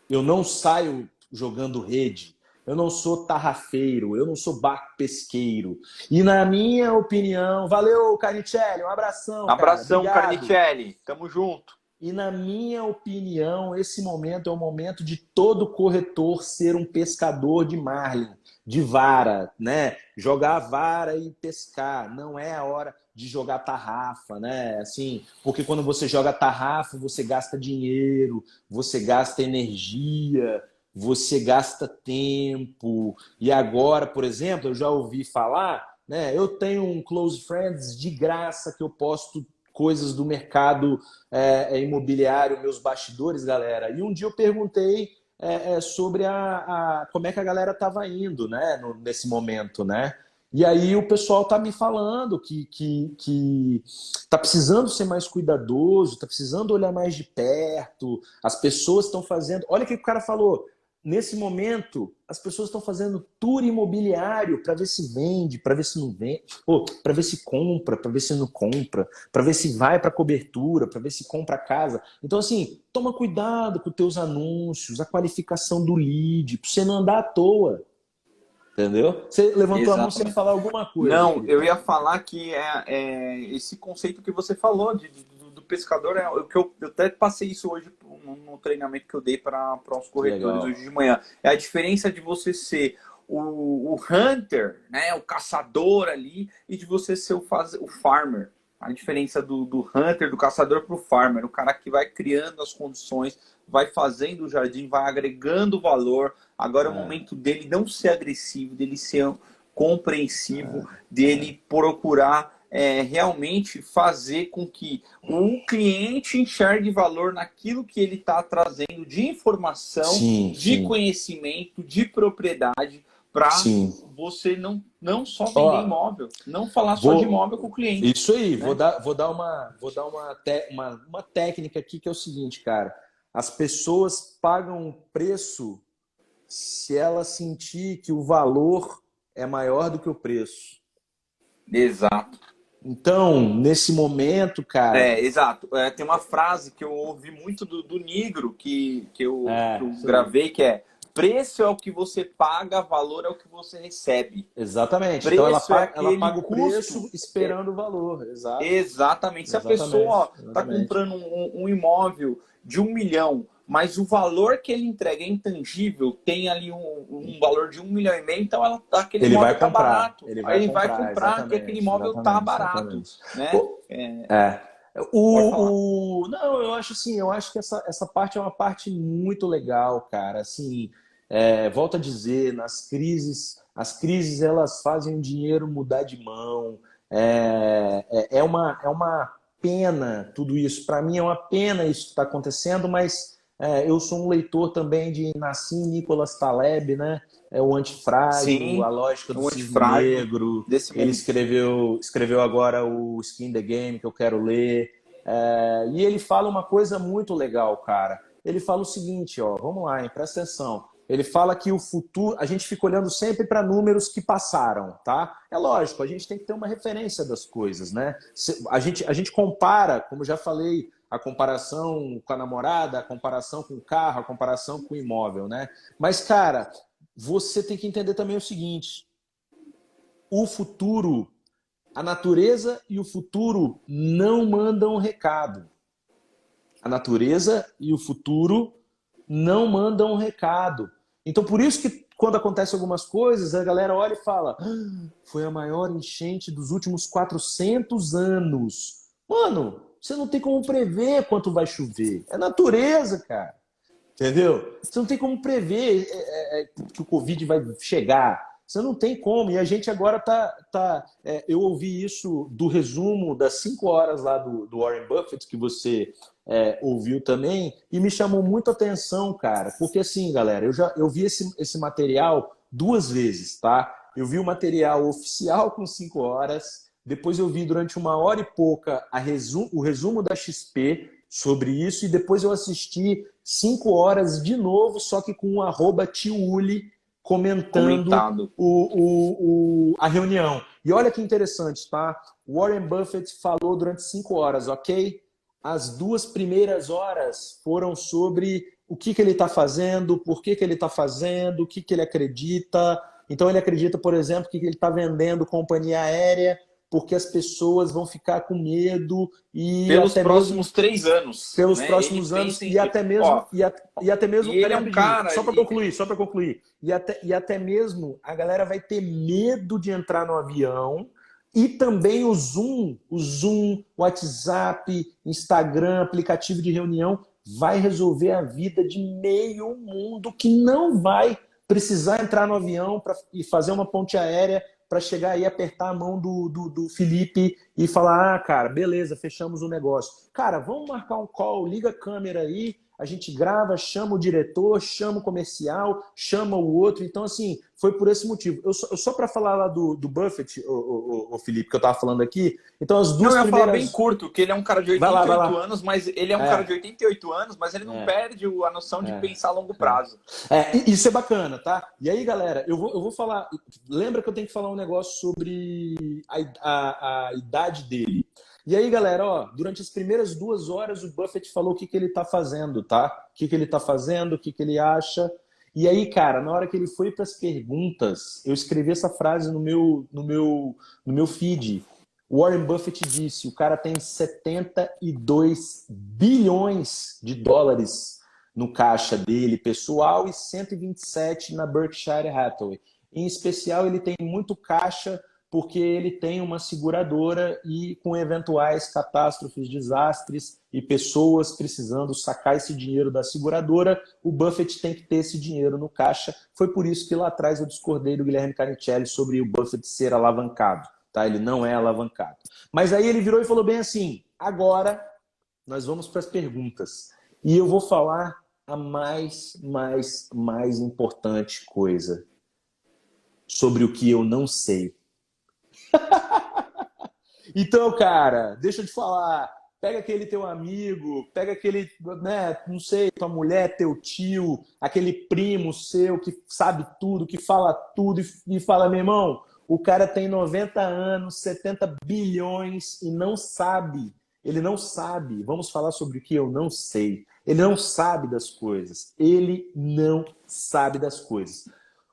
Eu não saio jogando rede. Eu não sou tarrafeiro. Eu não sou barco pesqueiro. E na minha opinião... Valeu, Carnicelli. Um abração, Abração, cara. Carnicelli. Tamo junto. E na minha opinião, esse momento é o momento de todo corretor ser um pescador de marlin, de vara, né? Jogar a vara e pescar. Não é a hora de jogar tarrafa, né? Assim, porque quando você joga tarrafa, você gasta dinheiro, você gasta energia, você gasta tempo. E agora, por exemplo, eu já ouvi falar, né? Eu tenho um Close Friends de graça que eu posto coisas do mercado imobiliário, meus bastidores, galera. E um dia eu perguntei sobre como é que a galera estava indo, né, nesse momento, né? E aí o pessoal tá me falando que tá precisando ser mais cuidadoso, tá precisando olhar mais de perto, as pessoas estão fazendo... Olha o que o cara falou. Nesse momento, as pessoas estão fazendo tour imobiliário para ver se vende, para ver se não vende, para ver se compra, para ver se não compra, para ver se vai para cobertura, para ver se compra a casa. Então, assim, toma cuidado com os teus anúncios, a qualificação do lead, para você não andar à toa. Entendeu? Você levantou a mão, você ia falar alguma coisa. Não, eu ia falar que esse conceito que você falou do pescador, o que eu até passei isso hoje no treinamento que eu dei para os corretores hoje de manhã. É a diferença de você ser o hunter, né, o caçador ali, e de você ser o farmer. A diferença do hunter, do caçador para o farmer. O cara que vai criando as condições, vai fazendo o jardim, vai agregando valor. Agora é o momento dele não ser agressivo, dele ser compreensivo, dele procurar realmente fazer com que o cliente enxergue valor naquilo que ele está trazendo de informação, de conhecimento, de propriedade, para você não só vender imóvel, não falar só de imóvel com o cliente. Isso aí, né? vou dar uma técnica aqui que é o seguinte, cara. As pessoas pagam um preço se ela sentir que o valor é maior do que o preço. Exato. Então, nesse momento, cara. Exato. Tem uma frase que eu ouvi muito do Nigro, que eu Sei. gravei, que é: preço é o que você paga, valor é o que você recebe. Exatamente. Então Preço é ela aquele paga o preço custo. esperando o valor. Exato. Exatamente. Se a Exatamente. pessoa está Exatamente. comprando um imóvel de 1 milhão, mas o valor que ele entrega é intangível, tem ali um valor de 1,5 milhão, então aquele Ele imóvel vai está comprar. barato. Ele Aí vai ele vai comprar, comprar porque aquele exatamente. imóvel está Exatamente. barato, Exatamente. né? Pô, é. Pode falar. Não, eu acho assim, eu acho que essa parte é uma parte muito legal, cara. Assim, volto a dizer, as crises elas fazem o dinheiro mudar de mão. É uma pena tudo isso. Para mim é uma pena isso que está acontecendo, mas eu sou um leitor também de Nassim Nicholas Taleb, né? É o Antifrágil, a Sim, lógica do um cisne antifrágil negro. desse Ele mundo. escreveu agora o Skin the Game, que eu quero ler. E ele fala uma coisa muito legal, cara. Ele fala o seguinte, ó, vamos lá, hein, presta atenção. Ele fala que o futuro, a gente fica olhando sempre para números que passaram, tá? É lógico, a gente tem que ter uma referência das coisas, né? A gente compara, como já falei, a comparação com a namorada, a comparação com o carro, a comparação com o imóvel, né? Mas, cara, você tem que entender também o seguinte: o futuro, a natureza e o futuro não mandam recado. A natureza e o futuro não mandam recado. Então, por isso que quando acontecem algumas coisas, a galera olha e fala: foi a maior enchente dos últimos 400 anos. Mano, você não tem como prever quanto vai chover. É natureza, cara. Entendeu? Você não tem como prever que o Covid vai chegar. Você não tem como. E a gente agora eu ouvi isso do resumo das 5 horas lá do Warren Buffett, que você ouviu também, e me chamou muito a atenção, cara. Porque assim, galera, eu vi esse material 2 vezes, tá? Eu vi o material oficial com 5 horas, depois eu vi durante 1 hora e pouca o resumo da XP sobre isso, e depois eu assisti 5 horas de novo, só que com o @tiuli comentando Comentado. a reunião. E olha que interessante, tá? Warren Buffett falou durante 5 horas, ok? As 2 primeiras horas foram sobre o que ele está fazendo, por que ele está fazendo, o que ele acredita. Então ele acredita, por exemplo, que ele está vendendo companhia aérea porque as pessoas vão ficar com medo e Pelos até mesmo próximos 3 anos, pelos né? Ele próximos anos pensa em. e até mesmo Ó, e até e mesmo, ele peraí é um rapidinho, cara. só para concluir, e até mesmo a galera vai ter medo de entrar no avião, e também o Zoom, WhatsApp, Instagram, aplicativo de reunião vai resolver a vida de meio mundo que não vai precisar entrar no avião e fazer uma ponte aérea para chegar aí, apertar a mão do Felipe e falar: ah, cara, beleza, fechamos o negócio. Cara, vamos marcar um call, liga a câmera aí, a gente grava, chama o diretor, chama o comercial, chama o outro. Então, assim, foi por esse motivo. Só para falar lá do Buffett, o Felipe, que eu estava falando aqui, então as Não, duas eu ia falar bem primeiras. curto, que ele é um cara de Vai lá, vai 88 lá. anos, mas ele é um cara de É, 88 anos, mas ele não é, perde a noção de é. pensar a longo prazo. Isso é bacana, tá? E aí, galera, eu vou falar. Lembra que eu tenho que falar um negócio sobre a idade dele. E aí, galera, ó, durante as primeiras 2 horas, o Buffett falou o que ele tá fazendo, tá? O que ele tá fazendo, o que ele acha. E aí, cara, na hora que ele foi para as perguntas, eu escrevi essa frase no meu feed. O Warren Buffett disse: o cara tem 72 bilhões de dólares no caixa dele pessoal e 127 na Berkshire Hathaway. Em especial, ele tem muito caixa porque ele tem uma seguradora, e com eventuais catástrofes, desastres e pessoas precisando sacar esse dinheiro da seguradora, o Buffett tem que ter esse dinheiro no caixa. Foi por isso que lá atrás eu discordei do Guilherme Canicelli sobre o Buffett ser alavancado. Tá? Ele não é alavancado. Mas aí ele virou e falou bem assim: agora nós vamos para as perguntas. E eu vou falar a mais importante coisa sobre o que eu não sei. Então, cara, deixa eu te falar. Pega aquele teu amigo, pega aquele, né, não sei, tua mulher, teu tio, aquele primo seu que sabe tudo, que fala tudo e fala, meu irmão, o cara tem 90 anos, 70 bilhões e não sabe. Ele não sabe. Vamos falar sobre o que eu não sei. Ele não sabe das coisas. Ele não sabe das coisas.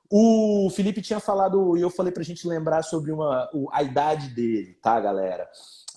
O Felipe tinha falado, e eu falei pra gente lembrar sobre a idade dele, tá, galera?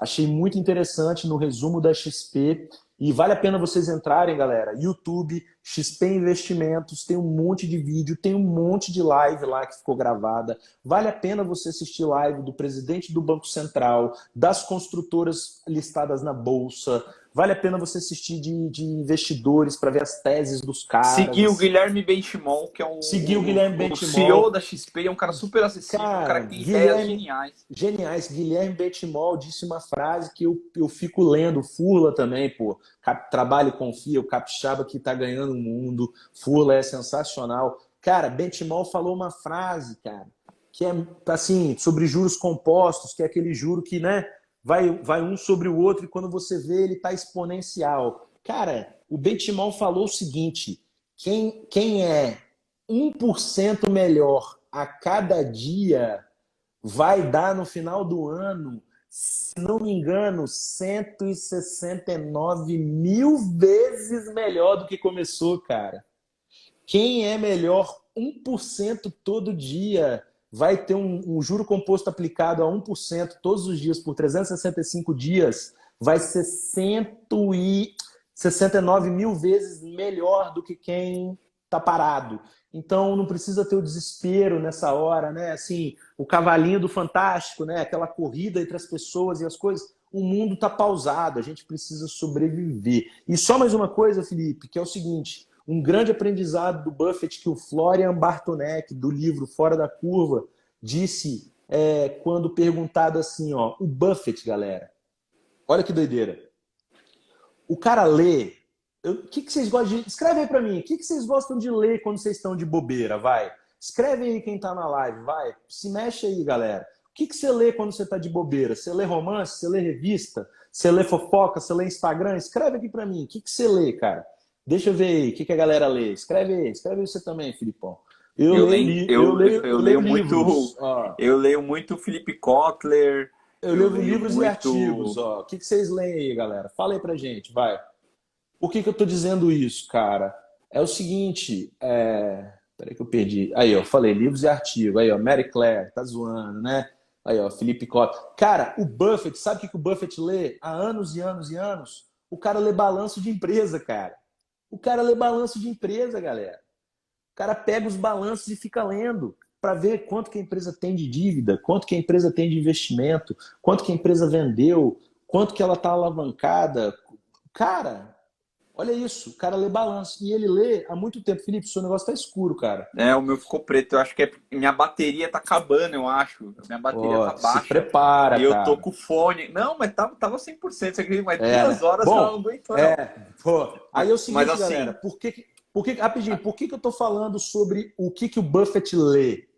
Achei muito interessante no resumo da XP. E vale a pena vocês entrarem, galera. YouTube, XP Investimentos, tem um monte de vídeo, tem um monte de live lá que ficou gravada. Vale a pena você assistir live do presidente do Banco Central, das construtoras listadas na Bolsa. Vale a pena você assistir de investidores para ver as teses dos caras. Seguir o Guilherme Benchimol, que é Seguir o Guilherme o Benchimol. CEO da XP, é um cara super acessível, um cara que tem ideias geniais. Geniais. Guilherme Benchimol disse uma frase que eu fico lendo. Furla também, pô. Trabalho e confia, o capixaba que tá ganhando o mundo. Furla é sensacional. Cara, Benchimol falou uma frase, cara, que é assim, sobre juros compostos, que é aquele juro que, né, vai um sobre o outro e quando você vê ele tá exponencial. Cara, o Benchimol falou o seguinte, quem é 1% melhor a cada dia vai dar no final do ano, se não me engano, 169 mil vezes melhor do que começou, cara. Quem é melhor 1% todo dia vai ter um juro composto aplicado a 1% todos os dias por 365 dias, vai ser 169 mil vezes melhor do que quem está parado. Então não precisa ter o desespero nessa hora, né? Assim, o cavalinho do Fantástico, né? Aquela corrida entre as pessoas e as coisas. O mundo está pausado, a gente precisa sobreviver. E só mais uma coisa, Felipe, que é o seguinte: um grande aprendizado do Buffett que o Florian Bartonek, do livro Fora da Curva, disse quando perguntado assim, ó, o Buffett, galera, olha que doideira. O cara lê. O que vocês gostam de... Escreve aí pra mim. O que vocês gostam de ler quando vocês estão de bobeira? Vai. Escreve aí quem tá na live. Vai. Se mexe aí, galera. O que você lê quando você tá de bobeira? Você lê romance? Você lê revista? Você lê fofoca? Você lê Instagram? Escreve aqui pra mim. O que você lê, cara? Deixa eu ver aí. O que a galera lê? Escreve aí. Escreve aí você também, Filipão. Eu leio muito. Eu leio muito Felipe Kotler. Eu leio livros e artigos. Ó. O que vocês leem aí, galera? Fala aí pra gente. Vai. Por que eu tô dizendo isso, cara? É o seguinte, peraí que eu perdi. Aí, ó, falei livros e artigos. Aí, ó, Mary Claire, tá zoando, né? Aí, ó, Felipe Kotler. Cara, o Buffett, sabe o que o Buffett lê há anos e anos e anos? O cara lê balanço de empresa, cara. O cara lê balanço de empresa, galera. O cara pega os balanços e fica lendo para ver quanto que a empresa tem de dívida, quanto que a empresa tem de investimento, quanto que a empresa vendeu, quanto que ela tá alavancada. Cara... Olha isso, o cara lê balanço. E ele lê há muito tempo. Felipe, seu negócio tá escuro, cara. O meu ficou preto. Eu acho que minha bateria tá acabando, eu acho. Minha bateria tá baixa. Se prepara, e eu cara. tô com fone. Não, mas tava 100%. Você acredita? Mas 2 horas eu não aguento, não. Aí é o seguinte, mas, assim, galera. Rapidinho, por que eu tô falando sobre o que o Buffett lê?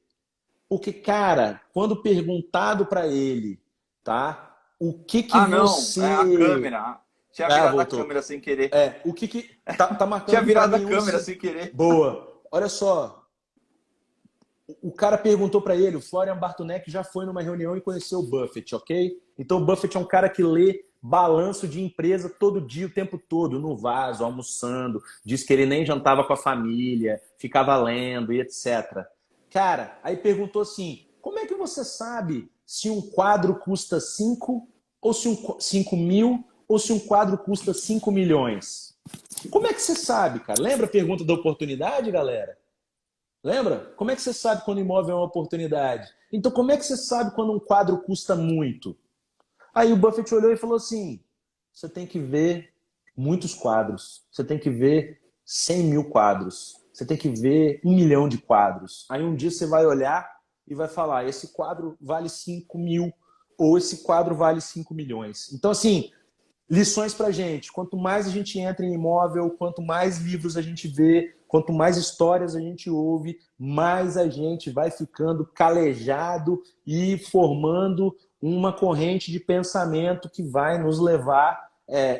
Porque, cara, quando perguntado para ele, tá? O que você... Não, é a câmera. Tinha virado a câmera sem querer. O que tá marcando. Tinha virado a câmera sem querer. Boa. Olha só. O cara perguntou para ele, o Florian Bartonek já foi numa reunião e conheceu o Buffett, ok? Então o Buffett é um cara que lê balanço de empresa todo dia, o tempo todo, no vaso, almoçando. Diz que ele nem jantava com a família, ficava lendo e etc. Cara, aí perguntou assim, como é que você sabe se um quadro custa 5 ou se 5 mil ou se um quadro custa 5 milhões? Como é que você sabe, cara? Lembra a pergunta da oportunidade, galera? Lembra? Como é que você sabe quando o imóvel é uma oportunidade? Então, como é que você sabe quando um quadro custa muito? Aí o Buffett olhou e falou assim, você tem que ver muitos quadros. Você tem que ver 100 mil quadros. Você tem que ver 1 milhão de quadros. Aí um dia você vai olhar e vai falar, esse quadro vale 5 mil ou esse quadro vale 5 milhões. Então, assim... Lições pra gente. Quanto mais a gente entra em imóvel, quanto mais livros a gente vê, quanto mais histórias a gente ouve, mais a gente vai ficando calejado e formando uma corrente de pensamento que vai nos levar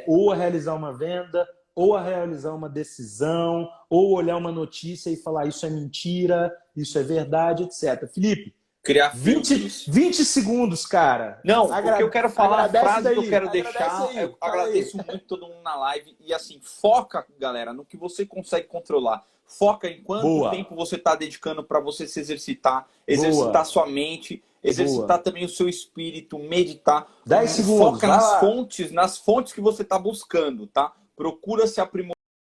ou a realizar uma venda, ou a realizar uma decisão, ou olhar uma notícia e falar isso é mentira, isso é verdade, etc. Felipe, Criar 20 segundos, cara. Não, o que eu quero falar, a frase daí, que eu quero agradece deixar, aí, eu fala agradeço muito todo mundo na live e assim, foca, galera, no que você consegue controlar. Foca em quanto Boa. tempo você está dedicando para você se exercitar, exercitar sua mente, exercitar também o seu espírito, meditar. 10 segundos, Foca vai lá. nas fontes que você está buscando, tá? Procura se aprimorar.